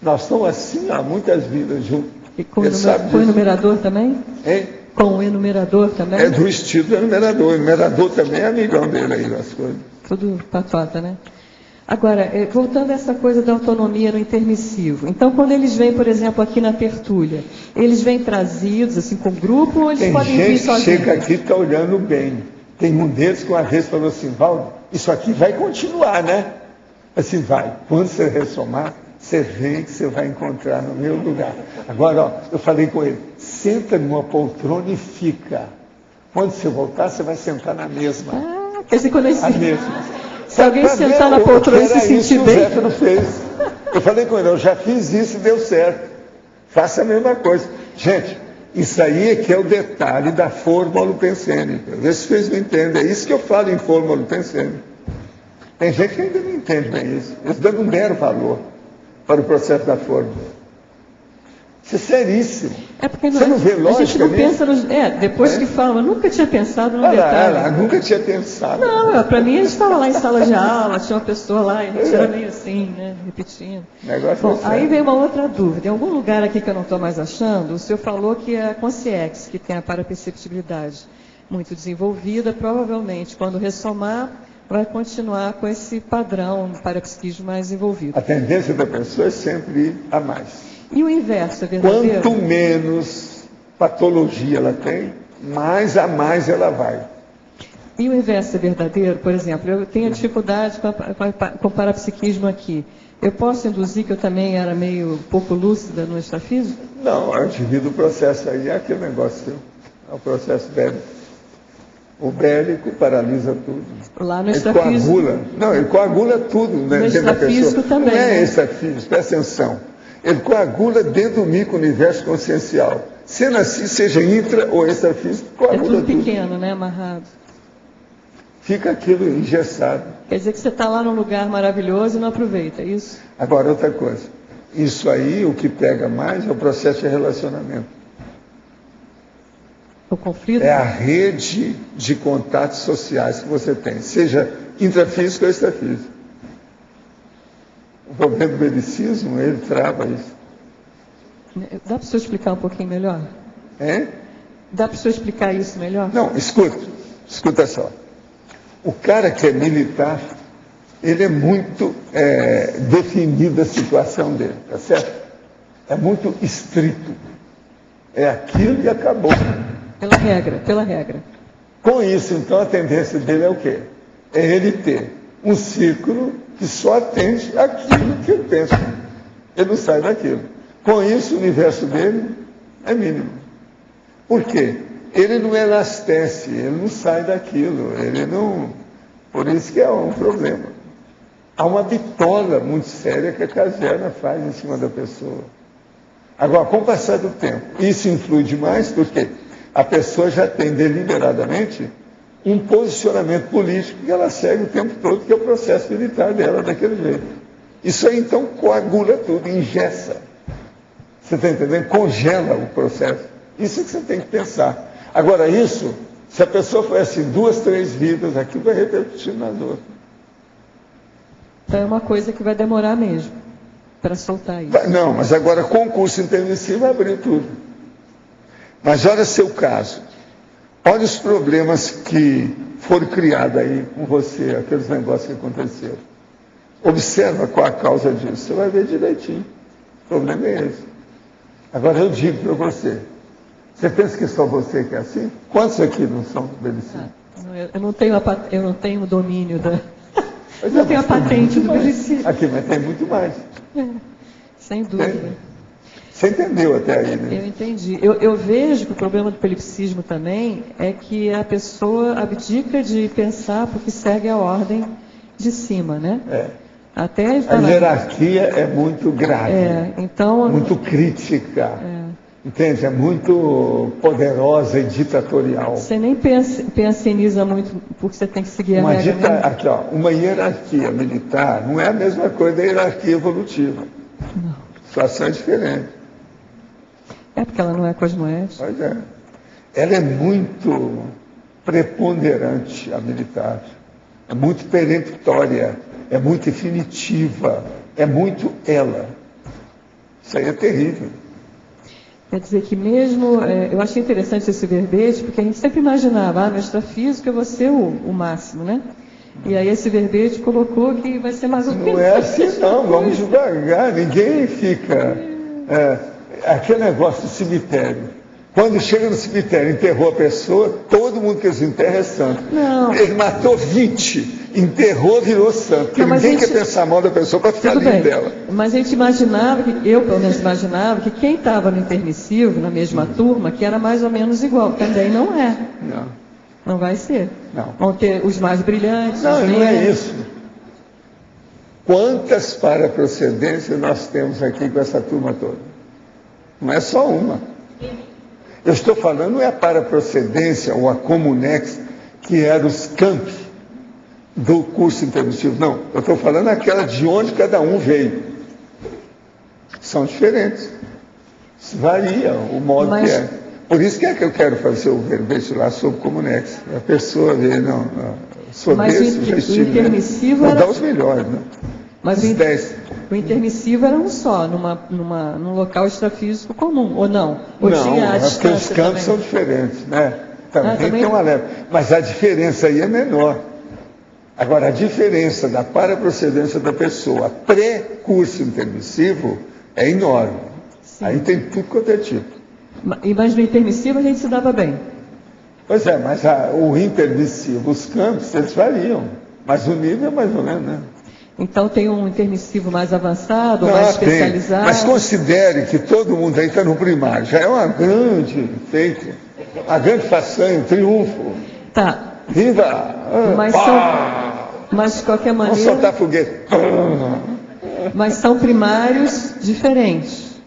Nós estamos assim há muitas vidas juntos. E com o enumerador também? Hein? Com o enumerador também? É do estilo do enumerador. O enumerador também é amigão dele aí, as coisas. Tudo patota, né? Agora, voltando a essa coisa da autonomia no intermissivo. Então, quando eles vêm, por exemplo, aqui na tertúlia, eles vêm trazidos, assim, com grupo, ou eles podem vir sozinhos? Tem gente que chega aqui e está olhando bem. Tem um deles que uma vez falou assim, Valdo, isso aqui vai continuar, né? Assim, vai. Quando você ressomar, você vem que você vai encontrar no meu lugar. Agora, ó, eu falei com ele, senta numa poltrona e fica. Quando você voltar, você vai sentar na mesma. Ah, quer dizer, quando eu a mesma. Se alguém sentar na poltrona e se sentir bem... O Zé não fez. Eu falei com ele, eu já fiz isso e deu certo. Faça a mesma coisa. Gente, isso aí é que é o detalhe da forma holopensênica. Vê se vocês não entendem. É isso que eu falo em forma holopensênica. Tem gente que ainda não entende bem isso. Eles dão um mero valor para o processo da forma. Isso é seríssimo. É porque você não vê lógica a gente não pensa nos... depois que fala, eu nunca tinha pensado no detalhe. Nunca tinha pensado. Não, para mim a gente estava lá em sala de aula, tinha uma pessoa lá, e a gente era meio assim, né, repetindo. Bom, aí veio uma outra dúvida. Em algum lugar aqui que eu não estou mais achando, o senhor falou que a Consciex, que tem a paraperceptibilidade muito desenvolvida, provavelmente, quando ressomar, vai continuar com esse padrão parapsiquismo mais desenvolvido. A tendência da pessoa é sempre ir a mais. E o inverso é verdadeiro? Quanto menos patologia ela tem, mais a mais ela vai. E o inverso é verdadeiro? Por exemplo, eu tenho dificuldade com o parapsiquismo aqui. Eu posso induzir que eu também era meio pouco lúcida no extrafísico? Não, eu divido o processo aí, é aquele negócio seu. É o processo bélico. O bélico paralisa tudo. Lá no extrafísico. Ele coagula. Não, ele coagula tudo, né, no extrafísico também. Não é extrafísico, presta atenção. Ele coagula dentro do micro-universo consciencial. Sendo assim, seja intra ou extrafísico, coagula tudo. É tudo pequeno, né, amarrado. Fica aquilo engessado. Quer dizer que você está lá num lugar maravilhoso e não aproveita, é isso? Agora, outra coisa. Isso aí, o que pega mais é o processo de relacionamento. O conflito? É a rede de contatos sociais que você tem, seja intrafísico ou extrafísico. O problema do belicismo, ele trava isso. Dá para o senhor explicar um pouquinho melhor? Dá para o senhor explicar isso melhor? Não, escuta só. O cara que é militar, ele é muito definido a situação dele, tá certo? É muito estrito. É aquilo e acabou. Pela regra. Com isso, então, a tendência dele é o quê? É ele ter um círculo que só atende aquilo que ele pensa. Ele não sai daquilo. Com isso, o universo dele é mínimo. Por quê? Ele não elastece, ele não sai daquilo, ele não... Por isso que é um problema. Há uma bitola muito séria que a caserna faz em cima da pessoa. Agora, com o passar do tempo, isso influi demais porque a pessoa já tem deliberadamente um posicionamento político que ela segue o tempo todo, que é o processo militar dela daquele jeito. Isso aí, então, coagula tudo, engessa. Você está entendendo? Congela o processo. Isso que você tem que pensar. Agora, isso, se a pessoa for assim 2, 3 vidas, aquilo vai repercutir nas outras. Então é uma coisa que vai demorar mesmo para soltar isso. Não, mas agora com o curso intermissivo vai abrir tudo. Mas olha seu caso. Olha os problemas que foram criados aí com você, aqueles negócios que aconteceram. Observa qual a causa disso. Você vai ver direitinho. O problema é esse. Agora eu digo para você. Você pensa que só você que é assim? Quantos aqui não são belicínios? Eu não tenho o domínio da... Não tenho a patente do belicínio. Aqui, mas tem muito mais. Sem dúvida. Você entendeu até aí, né? Eu entendi. Eu vejo que o problema do pelipsismo também é que a pessoa abdica de pensar porque segue a ordem de cima, né? Até a hierarquia é muito grave, então, muito crítica, entende? É muito poderosa e ditatorial. Você nem pensioniza muito porque você tem que seguir a regra. Aqui, ó, uma hierarquia militar não é a mesma coisa da hierarquia evolutiva. Não. A situação é diferente. É porque ela não é cosmoética. Pois é. Ela é muito preponderante, a militar. É muito peremptória. É muito definitiva. É muito ela. Isso aí é terrível. Quer dizer que mesmo... eu achei interessante esse verbete, porque a gente sempre imaginava, no extrafísico eu vou ser o máximo, né? E aí esse verbete colocou que vai ser mais ou menos... Não é assim não, vamos devagar. Ninguém fica... aquele negócio do cemitério. Quando chega no cemitério, enterrou a pessoa, todo mundo que eles enterram é santo. Não. Ele matou 20, enterrou, virou santo. Porque ninguém quer pensar mal da pessoa para ficar livre dela. Mas a gente imaginava, eu pelo menos imaginava, que quem estava no intermissivo, na mesma turma, que era mais ou menos igual. Também não é. Não. Não vai ser. Não. Vão ter os mais brilhantes. Não, não é isso. Quantas paraprocedências nós temos aqui com essa turma toda? Não é só uma. Eu estou falando, não é a paraprocedência ou a Comunex, que eram os campi do curso intermissivo. Não, eu estou falando aquela de onde cada um veio. São diferentes. Isso varia o modo que é. Por isso que é que eu quero fazer o verbete lá sobre Comunex. A pessoa vê, não, sou desse, já estive, vou dar os melhores, né? Mas o intermissivo era um só, num local extrafísico comum, ou não? Ou não, tinha a porque os campos são diferentes, né? Também tem uma leve. Mas a diferença aí é menor. Agora, a diferença da paraprocedência da pessoa pré-curso intermissivo é enorme. Sim. Aí tem tudo quanto é tipo. Mas no intermissivo a gente se dava bem. Pois é, mas o intermissivo, os campos, eles variam. Mas o nível é mais ou menos, né? Então tem um intermissivo mais avançado, mais especializado? Mas considere que todo mundo aí está no primário. Já é uma grande feito, uma grande façanha, um triunfo. Tá. Viva! Mas de qualquer maneira... Vamos soltar foguete. Mas são primários diferentes,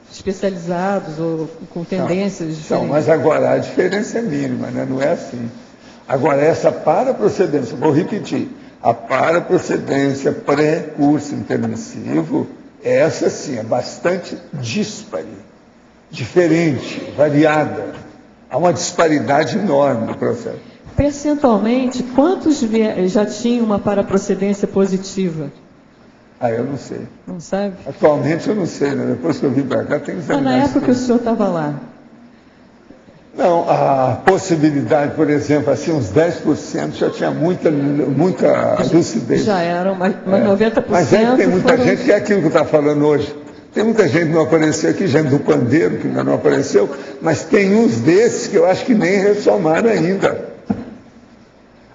especializados ou com tendências diferentes. Não, mas agora a diferença é mínima, né? Não é assim. Agora essa paraprocedência, vou repetir, a paraprocedência pré-curso intermissivo, essa sim é bastante díspare, diferente, variada. Há uma disparidade enorme no processo. Percentualmente, quantos já tinham uma paraprocedência positiva? Eu não sei. Não sabe? Atualmente eu não sei, né? Depois que eu vim para cá, tem que examinar. Na época que o senhor estava lá? Não, a possibilidade, por exemplo, assim, uns 10% já tinha muita lucidez. Já eram, mas 90%. Mas tem muita gente que é aquilo que está falando hoje. Tem muita gente que não apareceu aqui, gente do pandeiro que ainda não apareceu, mas tem uns desses que eu acho que nem ressomaram ainda.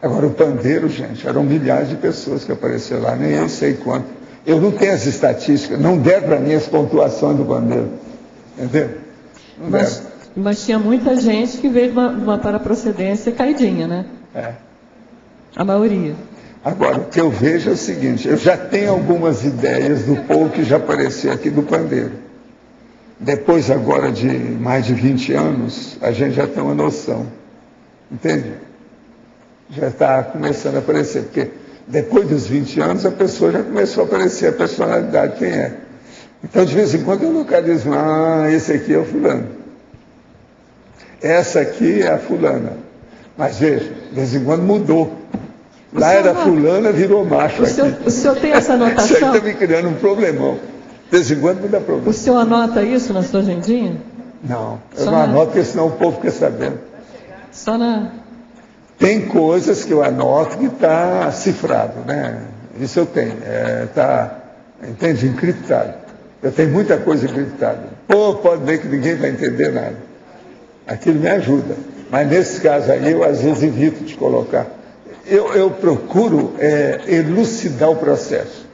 Agora, o pandeiro, gente, eram milhares de pessoas que apareceram lá, nem eu sei quanto. Eu não tenho as estatísticas, não deram para mim as pontuações do pandeiro. Entendeu? Não deram. Mas tinha muita gente que veio de uma paraprocedência caidinha, né? A maioria. Agora, o que eu vejo é o seguinte, eu já tenho algumas ideias do povo que já apareceu aqui do pandeiro. Depois agora de mais de 20 anos, a gente já tem uma noção. Entende? Já está começando a aparecer, porque depois dos 20 anos a pessoa já começou a aparecer a personalidade, quem é. Então, de vez em quando eu localizo, esse aqui é o fulano. Essa aqui é a fulana. Mas veja, de vez em quando mudou. Lá era fulana, virou macho aqui. O senhor tem essa anotação? Isso aí está me criando um problemão. De vez em quando muda problema. O senhor anota isso na sua agendinha? Não, eu não anoto, porque senão o povo fica sabendo. Só na... Tem coisas que eu anoto que está cifrado, né? Isso eu tenho. Entende? Encriptado. Eu tenho muita coisa encriptada. Pode ver que ninguém vai entender nada. Aquilo me ajuda. Mas nesse caso aí, eu às vezes evito de colocar. Eu procuro elucidar o processo.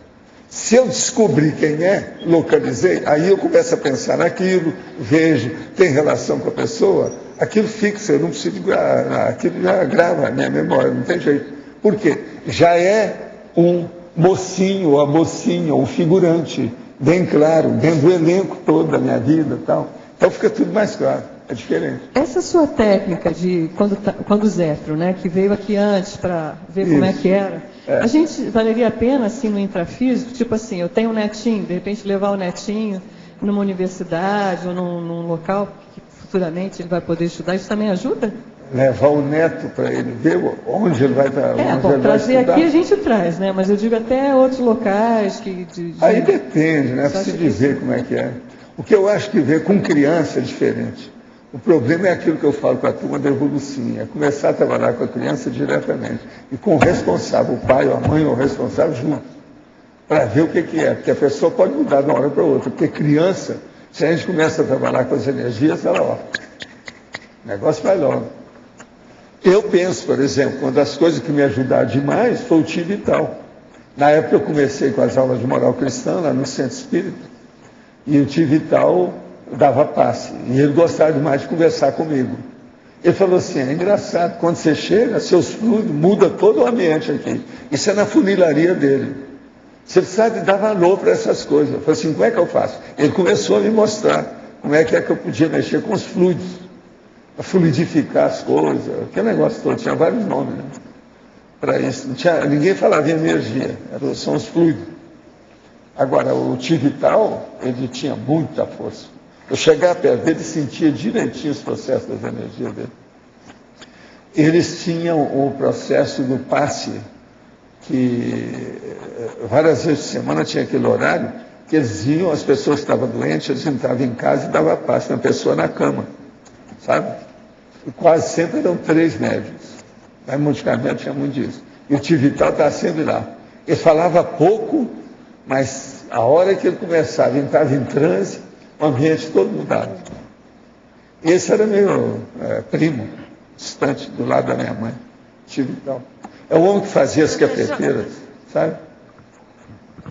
Se eu descobrir quem é, localizei, aí eu começo a pensar naquilo, vejo, tem relação com a pessoa, aquilo fixa, eu não preciso gravar, aquilo já grava a minha memória, não tem jeito. Por quê? Já é um mocinho ou a mocinha, um figurante, bem claro, dentro do elenco todo da minha vida e tal. Então fica tudo mais claro, é diferente. Essa sua técnica de quando o Zéfiro, né, que veio aqui antes para ver como é que era, a gente valeria a pena, assim, no intrafísico, tipo assim, eu tenho um netinho, de repente levar o netinho numa universidade ou num local que futuramente ele vai poder estudar, isso também ajuda? Levar o neto para ele ver onde ele vai estar. Trazer aqui a gente traz, né? Mas eu digo até outros locais que... Aí depende, né? Para se dizer como é que é. O que eu acho que ver com criança é diferente. O problema é aquilo que eu falo para a turma da evolução, é começar a trabalhar com a criança diretamente, e com o responsável, o pai ou a mãe ou o responsável junto, para ver o que é, porque a pessoa pode mudar de uma hora para outra, porque criança, se a gente começa a trabalhar com as energias, o negócio vai logo. Eu penso, por exemplo, uma das coisas que me ajudaram demais foi o tio Vital. Na época eu comecei com as aulas de moral cristã, lá no Centro Espírita, e o tio Vital dava passe, e ele gostava demais de conversar comigo. Ele falou assim, é engraçado, quando você chega, seus fluidos, muda todo o ambiente aqui. Isso é na funilaria dele. Você precisa de dar valor para essas coisas. Eu falei assim, como é que eu faço? Ele começou a me mostrar como é que eu podia mexer com os fluidos, a fluidificar as coisas, aquele negócio todo, tinha vários nomes, né? Para isso. Ninguém falava em energia, são os fluidos. Agora, o tio Vital, ele tinha muita força. Eu chegava perto dele e sentia direitinho os processos das energias dele. Eles tinham o processo do passe, que várias vezes por semana tinha aquele horário, que eles iam, as pessoas que estavam doentes, eles entravam em casa e davam passe na pessoa na cama, sabe? E quase sempre eram 3 médicos. Lá em Monte Carmelo tinha muito disso. E o tio Vital estava sempre lá. Ele falava pouco, mas a hora que ele começava, ele estava em transe, o ambiente todo mudado. Esse era meu primo, distante, do lado da minha mãe, tio Vital. É o homem que fazia as cafeteiras, sabe?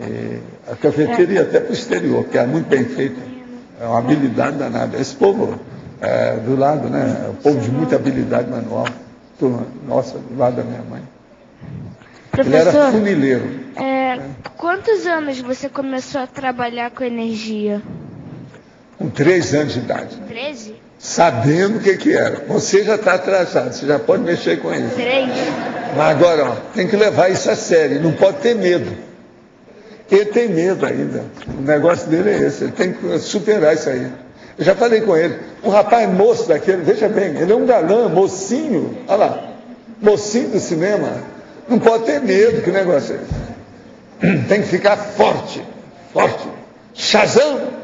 E a cafeteira ia até para o exterior, porque era muito bem feita. É uma habilidade danada. Esse povo do lado, né? É um povo de muita habilidade manual. Nossa, do lado da minha mãe. Professor, ele era funileiro. Quantos anos você começou a trabalhar com energia? Com 3 anos de idade. 13? Sabendo o que era. Você já está atrasado, você já pode mexer com isso. 3? Mas agora, tem que levar isso a sério, não pode ter medo. Ele tem medo ainda. O negócio dele é esse, ele tem que superar isso aí. Eu já falei com ele, um rapaz moço daquele, veja bem, ele é um galã, mocinho, olha lá, mocinho do cinema, não pode ter medo, que negócio é esse? Tem que ficar forte, Shazam!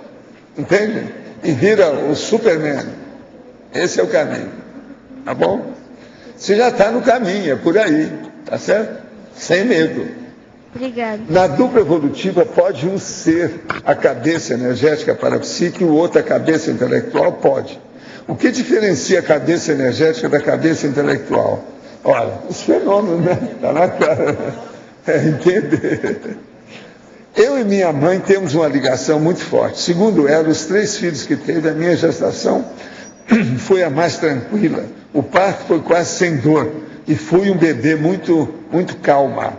Entende? E vira o Superman. Esse é o caminho. Tá bom? Você já está no caminho, é por aí. Tá certo? Sem medo. Obrigada. Na dupla evolutiva pode um ser a cabeça energética parapsíquica e o outro a cabeça intelectual? Pode. O que diferencia a cabeça energética da cabeça intelectual? Olha, os fenômenos, né? Está na cara. Entender. Eu e minha mãe temos uma ligação muito forte. Segundo ela, os 3 filhos que teve, a minha gestação foi a mais tranquila. O parto foi quase sem dor. E fui um bebê muito calma.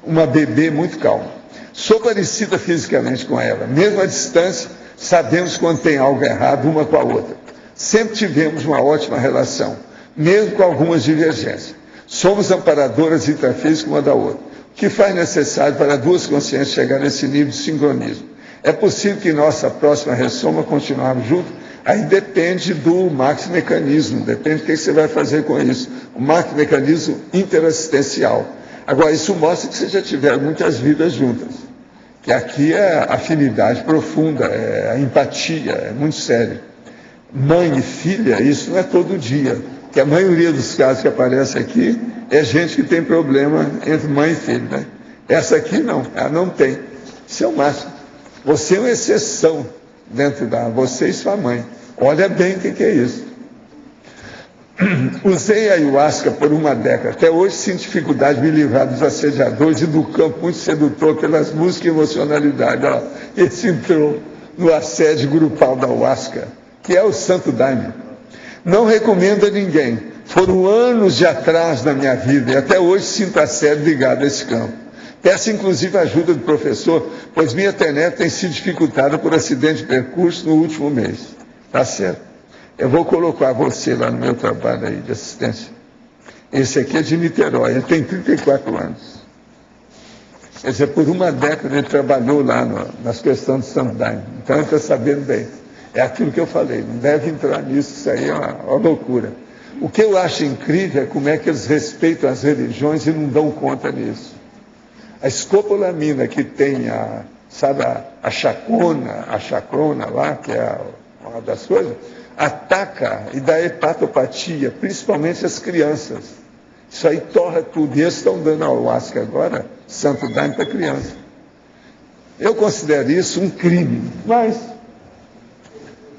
Uma bebê muito calma. Sou parecida fisicamente com ela. Mesmo à distância, Sabemos quando tem algo errado uma com a outra. Sempre tivemos uma ótima relação, mesmo com algumas divergências. Somos amparadoras intrafísicas uma da outra, o que faz necessário para duas consciências chegar nesse nível de sincronismo. É possível que nossa próxima ressoma continuarmos juntos? Aí depende do maxi-mecanismo, depende do que você vai fazer com isso. O maxi-mecanismo interassistencial. Agora, isso mostra que você já tiveram muitas vidas juntas. Que aqui é afinidade profunda, é a empatia, é muito sério. Mãe e filha, isso não é todo dia. Que a maioria dos casos que aparecem aqui é gente que tem problema entre mãe e filho, né? Essa aqui não, ela não tem. Isso é o máximo. Você é uma exceção dentro da... Você e sua mãe. Olha bem o que é isso. Usei a ayahuasca por uma década. Até hoje sinto dificuldade de me livrar dos assediadores e do campo muito sedutor pelas músicas e emocionalidade. Ó, esse entrou no assédio grupal da ayahuasca, que é o Santo Daime. Não recomendo a ninguém. Foram anos de atraso na minha vida e até hoje sinto assédio ligado a esse campo. Peço inclusive a ajuda do professor, pois minha internet tem sido dificultada por acidente de percurso no último mês. Tá certo? Eu vou colocar você lá no meu trabalho aí de assistência. Esse aqui é de Niterói, ele tem 34 anos. Quer dizer, por uma década ele trabalhou lá nas questões de Santo Daime. Então ele está sabendo bem. É aquilo que eu falei, não deve entrar nisso, isso aí é uma loucura. O que eu acho incrível é como é que eles respeitam as religiões e não dão conta nisso. A escopolamina que tem a chacrona lá, que é uma das coisas, ataca e dá hepatopatia, principalmente as crianças. Isso aí torra tudo. E eles estão dando ayahuasca agora, Santo Daime para criança. Eu considero isso um crime, mas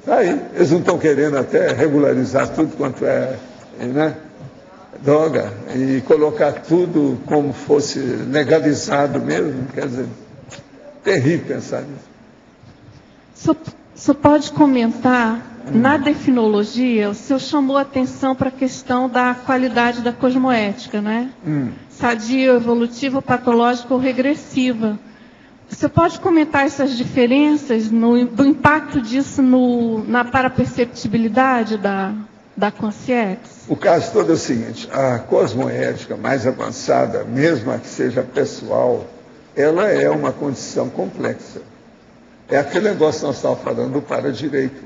aí eles não estão querendo até regularizar tudo quanto é, né, droga e colocar tudo como fosse legalizado mesmo. Quer dizer, terrível pensar nisso. Só pode comentar, na definologia, o senhor chamou a atenção para a questão da qualidade da cosmoética, né? Sadia, evolutiva, patológica ou regressiva. Você pode comentar essas diferenças, do impacto disso na paraperceptibilidade da consciência? O caso todo é o seguinte, a cosmoética mais avançada, mesmo a que seja pessoal, ela é uma condição complexa. É aquele negócio que nós estávamos falando do para-direito.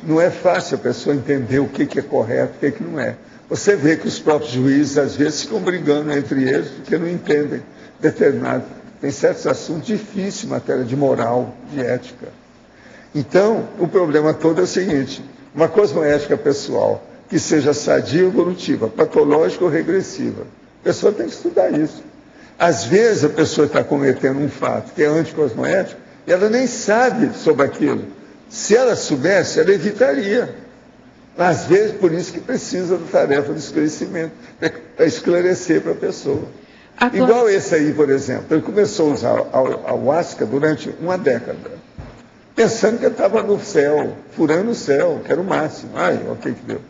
Não é fácil a pessoa entender o que é correto, o que não é. Você vê que os próprios juízes, às vezes, ficam brigando entre eles porque não entendem determinado. Tem certos assuntos difíceis em matéria de moral, de ética. Então, o problema todo é o seguinte, uma cosmoética pessoal que seja sadia ou evolutiva, patológica ou regressiva. A pessoa tem que estudar isso. Às vezes, a pessoa está cometendo um fato que é anticosmoético e ela nem sabe sobre aquilo. Se ela soubesse, ela evitaria. Às vezes, por isso que precisa da tarefa do esclarecimento, para esclarecer para a pessoa. Agora... Igual esse aí, por exemplo, ele começou a usar a ayahuasca durante uma década, pensando que ele estava no céu, furando o céu, que era o máximo. Ai, o que deu?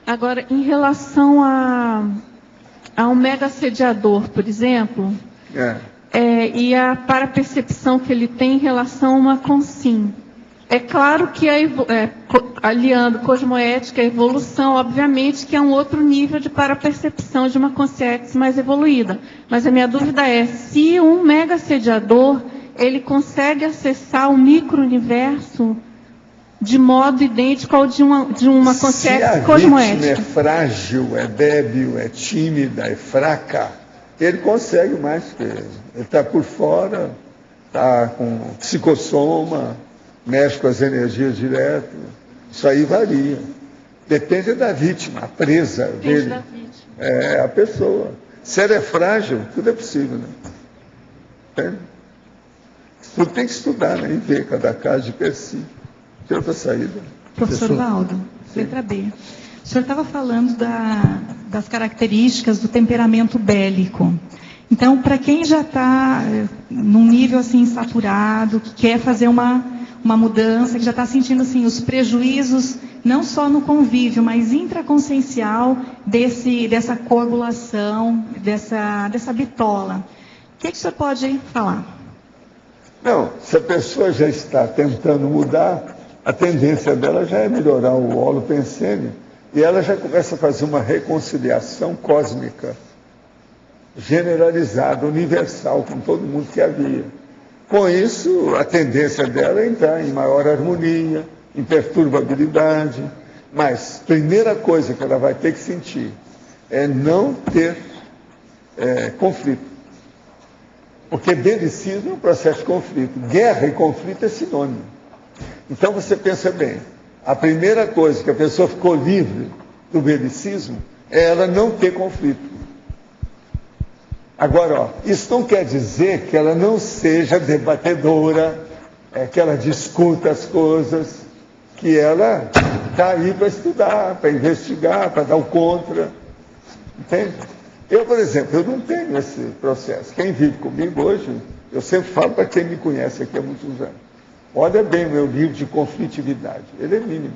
Agora, em relação a um mega assediador, por exemplo, e a parapercepção que ele tem em relação a uma consim. É claro que aliando cosmoética e evolução, obviamente que é um outro nível de parapercepção de uma consciência mais evoluída. Mas a minha dúvida é, se um mega assediador, ele consegue acessar o micro-universo de modo idêntico ao de uma consciência cosmoética. Se a vítima é frágil, é débil, é tímida, é fraca, ele consegue mais que ele. Ele está por fora, está com psicossoma, mexe com as energias direto. Isso aí varia. Depende da vítima, a presa dele. Da vítima. É a pessoa. Se ela é frágil, tudo é possível, né? Entende? Tudo tem que estudar, né? E ver cada caso de per si. Tem outra saída? Professor Valdo, letra B. O senhor estava falando das características do temperamento bélico. Então, para quem já está num nível assim saturado, que quer fazer uma mudança, que já está sentindo assim, os prejuízos, não só no convívio, mas intraconsciencial dessa coagulação, dessa bitola. O que o senhor pode falar? Não, se a pessoa já está tentando mudar, a tendência dela já é melhorar o holopensene e ela já começa a fazer uma reconciliação cósmica, generalizada, universal, com todo mundo que havia. Com isso, a tendência dela é entrar em maior harmonia, em perturbabilidade. Mas, primeira coisa que ela vai ter que sentir é não ter conflito. Porque belicismo é um processo de conflito. Guerra e conflito é sinônimo. Então, você pensa bem, a primeira coisa que a pessoa ficou livre do belicismo é ela não ter conflito. Agora, isso não quer dizer que ela não seja debatedora, que ela discuta as coisas, que ela está aí para estudar, para investigar, para dar o contra. Entende? Eu, por exemplo, eu não tenho esse processo. Quem vive comigo hoje, eu sempre falo para quem me conhece aqui há muitos anos. Olha bem o meu livro de conflitividade. Ele é mínimo.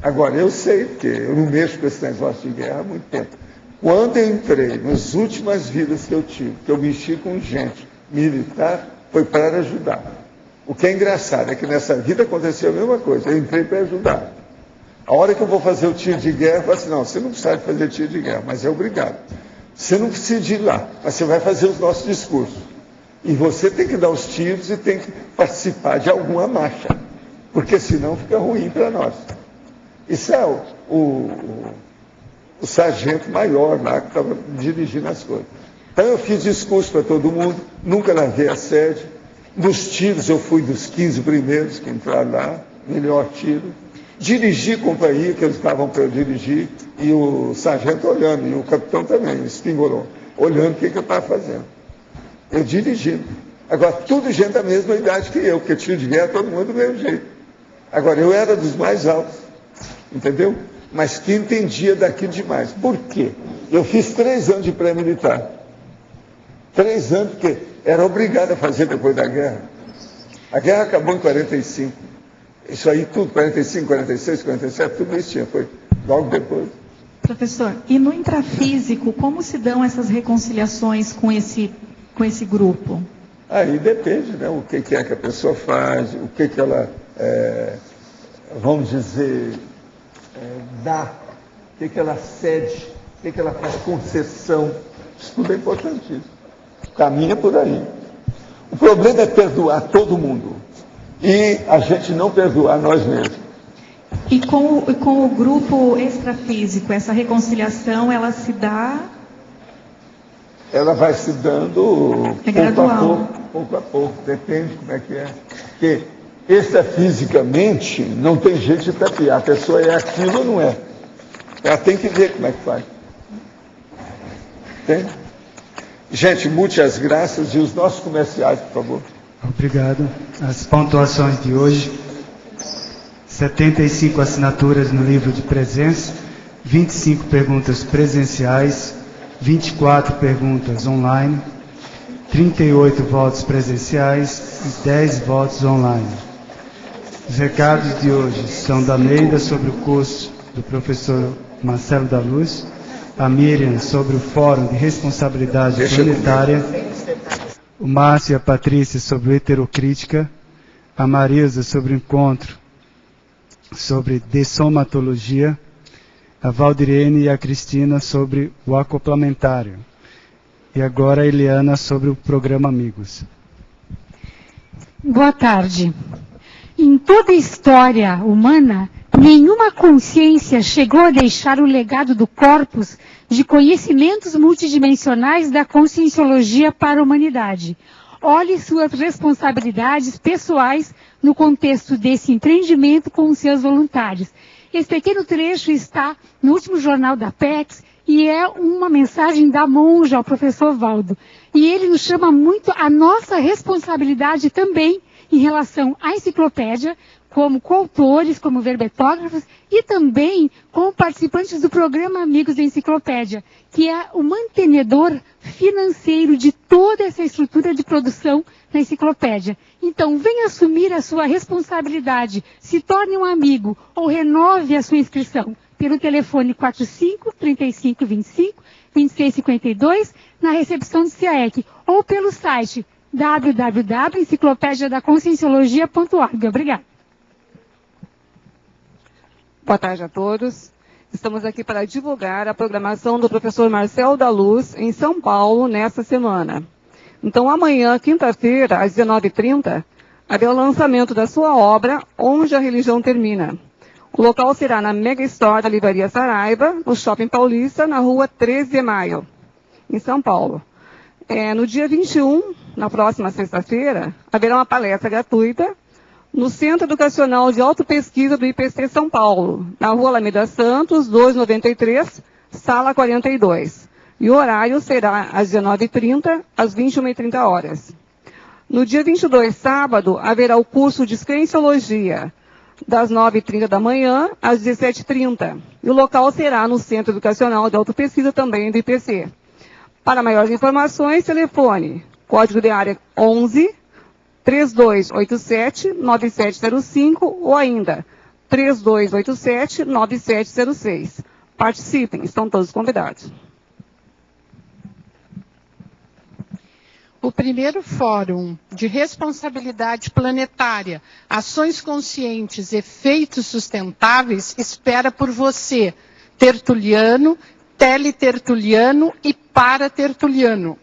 Agora, eu sei, porque eu não mexo com esse negócio de guerra há muito tempo. Quando eu entrei nas últimas vidas que eu tive, que eu mexi com gente militar, foi para ajudar. O que é engraçado é que nessa vida aconteceu a mesma coisa. Eu entrei para ajudar. A hora que eu vou fazer o tiro de guerra, eu falo assim, não, você não precisa de fazer tiro de guerra, mas é obrigado. Você não precisa de ir lá, mas você vai fazer os nossos discursos. E você tem que dar os tiros e tem que participar de alguma marcha, porque senão fica ruim para nós. Isso é o sargento maior lá que estava dirigindo as coisas. Então eu fiz discurso para todo mundo, nunca larguei a sede. Nos tiros eu fui dos 15 primeiros que entraram lá, melhor tiro. Dirigi companhia, que eles estavam para eu dirigir, e o sargento olhando, e o capitão também, espingolou, olhando o que eu estava fazendo. Eu dirigindo. Agora, tudo gente da mesma idade que eu, porque tiro de guerra todo mundo do mesmo jeito. Agora, eu era dos mais altos, entendeu? Mas que entendia daquilo demais. Por quê? Eu fiz 3 anos de pré-militar. 3 anos, porque era obrigado a fazer depois da guerra. A guerra acabou em 45. Isso aí tudo, 45, 46, 47, tudo isso tinha, foi logo depois. Professor, e no intrafísico, como se dão essas reconciliações com esse grupo? Aí depende, né? O que é que a pessoa faz, o que ela, vamos dizer, dá, o que ela cede, o que ela faz concessão. Isso tudo é importantíssimo. Caminha por aí. O problema é perdoar todo mundo e a gente não perdoar nós mesmos. E com o grupo extrafísico, essa reconciliação, ela se dá? Ela vai se dando gradual. Pouco a pouco, depende como é que é. Porque extrafisicamente não tem jeito de tapear. A pessoa é aquilo ou não é. Ela tem que ver como é que faz. Entende? Gente, muitas graças e os nossos comerciais, por favor. Obrigado. As pontuações de hoje: 75 assinaturas no livro de presença, 25 perguntas presenciais, 24 perguntas online, 38 votos presenciais e 10 votos online. Os recados de hoje são da Neida sobre o curso do professor Marcelo da Luz, a Miriam sobre o Fórum de Responsabilidade Planetária, o Márcio e a Patrícia sobre heterocrítica, a Marisa sobre o encontro sobre dessomatologia, a Valdirene e a Cristina sobre o acoplamentário, e agora a Eliana sobre o programa Amigos. Boa tarde. Em toda a história humana, nenhuma consciência chegou a deixar o legado do corpus de conhecimentos multidimensionais da conscienciologia para a humanidade. Olhe suas responsabilidades pessoais no contexto desse empreendimento com os seus voluntários. Esse pequeno trecho está no último jornal da PEX e é uma mensagem da monja ao professor Valdo. E ele nos chama muito a nossa responsabilidade também em relação à enciclopédia, como coautores, como verbetógrafos e também como participantes do programa Amigos da Enciclopédia, que é o mantenedor financeiro de toda essa estrutura de produção na enciclopédia. Então, venha assumir a sua responsabilidade, se torne um amigo ou renove a sua inscrição pelo telefone 45 35 25 26 52 na recepção do CIAEC ou pelo site www.enciclopediadaconscienciologia.org. Obrigada. Boa tarde a todos. Estamos aqui para divulgar a programação do professor Marcel da Luz em São Paulo nesta semana. Então, amanhã, quinta-feira, às 19h30, haverá o lançamento da sua obra Onde a Religião Termina. O local será na Mega Store da Livraria Saraiva, no Shopping Paulista, na rua 13 de Maio, em São Paulo. No dia 21, na próxima sexta-feira, haverá uma palestra gratuita no Centro Educacional de Autopesquisa do IPC São Paulo, na rua Alameda Santos, 293, sala 42. E o horário será às 19h30, às 21h30. No dia 22, sábado, haverá o curso de Descrenciologia, das 9h30 da manhã às 17h30. E o local será no Centro Educacional de Autopesquisa, também do IPC. Para maiores informações, telefone, código de área 11 3287 9705 ou ainda 3287 9706. Participem, estão todos convidados. O primeiro Fórum de Responsabilidade Planetária, Ações Conscientes, Efeitos Sustentáveis, espera por você, tertuliano, teletertuliano e paratertuliano.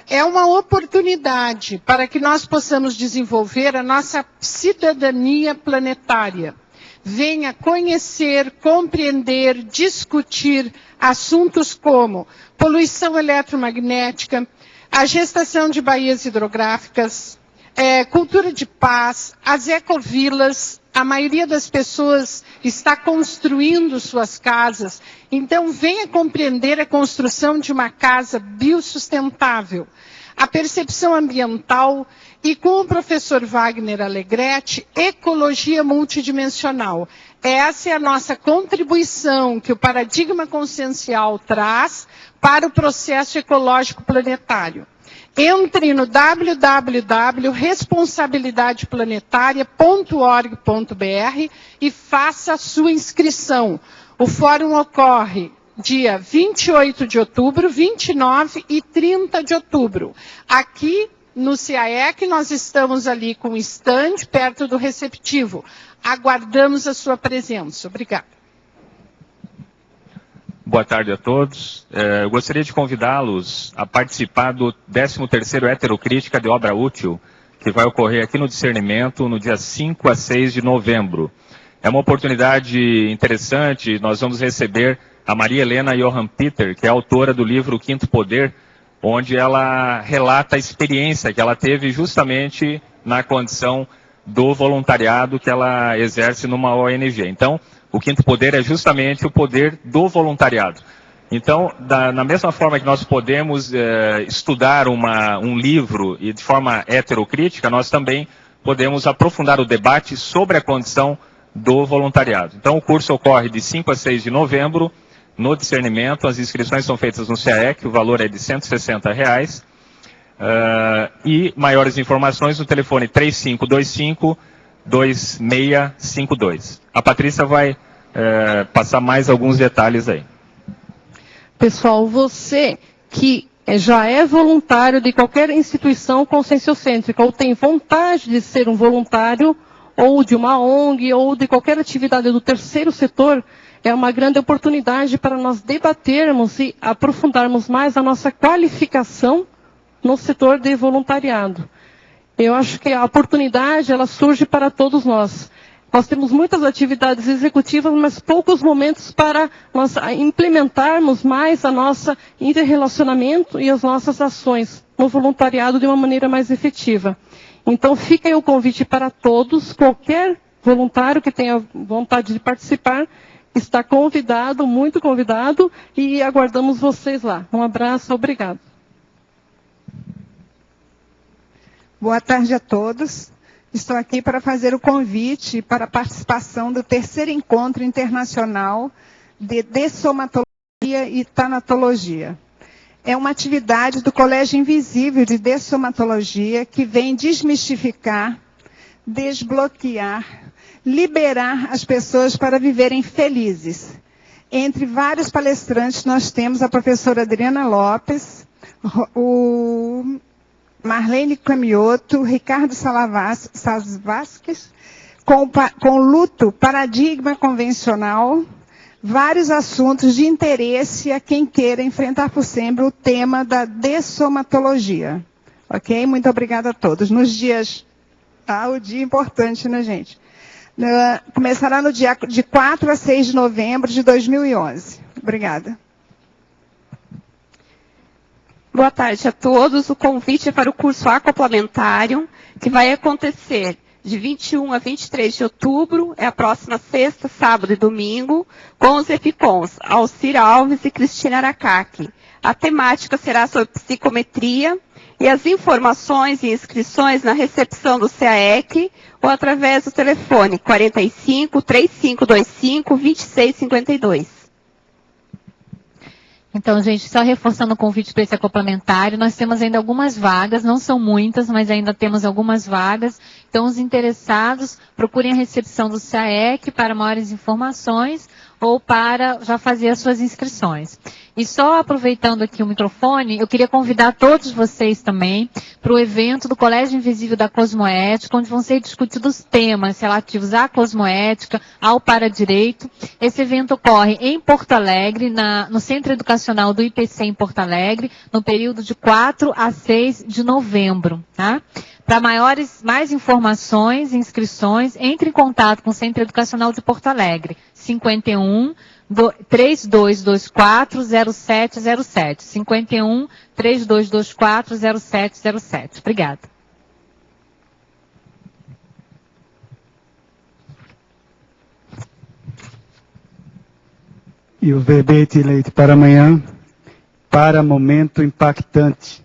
É uma oportunidade para que nós possamos desenvolver a nossa cidadania planetária. Venha conhecer, compreender, discutir assuntos como poluição eletromagnética, a gestação de baías hidrográficas, cultura de paz, as ecovilas. A maioria das pessoas está construindo suas casas, então venha compreender a construção de uma casa biossustentável, a percepção ambiental e com o professor Wagner Alegretti, ecologia multidimensional. Essa é a nossa contribuição que o paradigma consciencial traz para o processo ecológico planetário. Entre no www.responsabilidadeplanetaria.org.br e faça a sua inscrição. O fórum ocorre dia 28 de outubro, 29 e 30 de outubro. Aqui no CAEC nós estamos ali com o stand perto do receptivo. Aguardamos a sua presença. Obrigada. Boa tarde a todos. Eu gostaria de convidá-los a participar do 13º Heterocrítica de Obra Útil, que vai ocorrer aqui no Discernimento no dia 5 a 6 de novembro. É uma oportunidade interessante, nós vamos receber a Maria Helena Johan Peter, que é autora do livro O Quinto Poder, onde ela relata a experiência que ela teve justamente na condição do voluntariado que ela exerce numa ONG. Então, o quinto poder é justamente o poder do voluntariado. Então, na mesma forma que nós podemos estudar um livro e de forma heterocrítica, nós também podemos aprofundar o debate sobre a condição do voluntariado. Então, o curso ocorre de 5 a 6 de novembro, no Discernimento. As inscrições são feitas no CAEC, o valor é de R$ 160. E maiores informações no telefone 3525-2652. A Patrícia vai passar mais alguns detalhes aí. Pessoal, você que já é voluntário de qualquer instituição conscienciocêntrica ou tem vontade de ser um voluntário ou de uma ONG ou de qualquer atividade do terceiro setor, é uma grande oportunidade para nós debatermos e aprofundarmos mais a nossa qualificação no setor de voluntariado. Eu acho que a oportunidade, ela surge para todos nós. Nós temos muitas atividades executivas, mas poucos momentos para nós implementarmos mais a nossa interrelacionamento e as nossas ações no voluntariado de uma maneira mais efetiva. Então, fica aí o convite para todos, qualquer voluntário que tenha vontade de participar, está convidado, muito convidado, e aguardamos vocês lá. Um abraço, obrigado. Boa tarde a todos. Estou aqui para fazer o convite para a participação do 3º Encontro Internacional de Dessomatologia e Tanatologia. É uma atividade do Colégio Invisível de Dessomatologia que vem desmistificar, desbloquear, liberar as pessoas para viverem felizes. Entre vários palestrantes, nós temos a professora Adriana Lopes, o Marlene Camioto, Ricardo Salas Vasquez, com luto, paradigma convencional, vários assuntos de interesse a quem queira enfrentar por sempre o tema da dessomatologia. Ok? Muito obrigada a todos. Nos dias... o dia importante, né, gente? Começará no dia de 4 a 6 de novembro de 2011. Obrigada. Boa tarde a todos. O convite é para o curso acoplamentário, que vai acontecer de 21 a 23 de outubro, é a próxima sexta, sábado e domingo, com os EPICONs Alcir Alves e Cristina Aracaki. A temática será sobre psicometria e as informações e inscrições na recepção do CAEC ou através do telefone 45 3525 2652. Então, gente, só reforçando o convite para esse acoplamentário, nós temos ainda algumas vagas, não são muitas, mas ainda temos algumas vagas. Então, os interessados, procurem a recepção do CAEC para maiores informações ou para já fazer as suas inscrições. E só aproveitando aqui o microfone, eu queria convidar todos vocês também para o evento do Colégio Invisível da Cosmoética, onde vão ser discutidos temas relativos à cosmoética, ao paradireito. Esse evento ocorre em Porto Alegre, no Centro Educacional do IPC em Porto Alegre, no período de 4 a 6 de novembro, tá? Para mais informações e inscrições, entre em contato com o Centro Educacional de Porto Alegre, 51 3224 0707. 51 3224 0707. Obrigada. E o verbete eleito para amanhã, para momento impactante,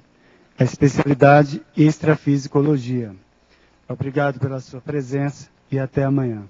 a especialidade extrafisicologia. Obrigado pela sua presença e até amanhã.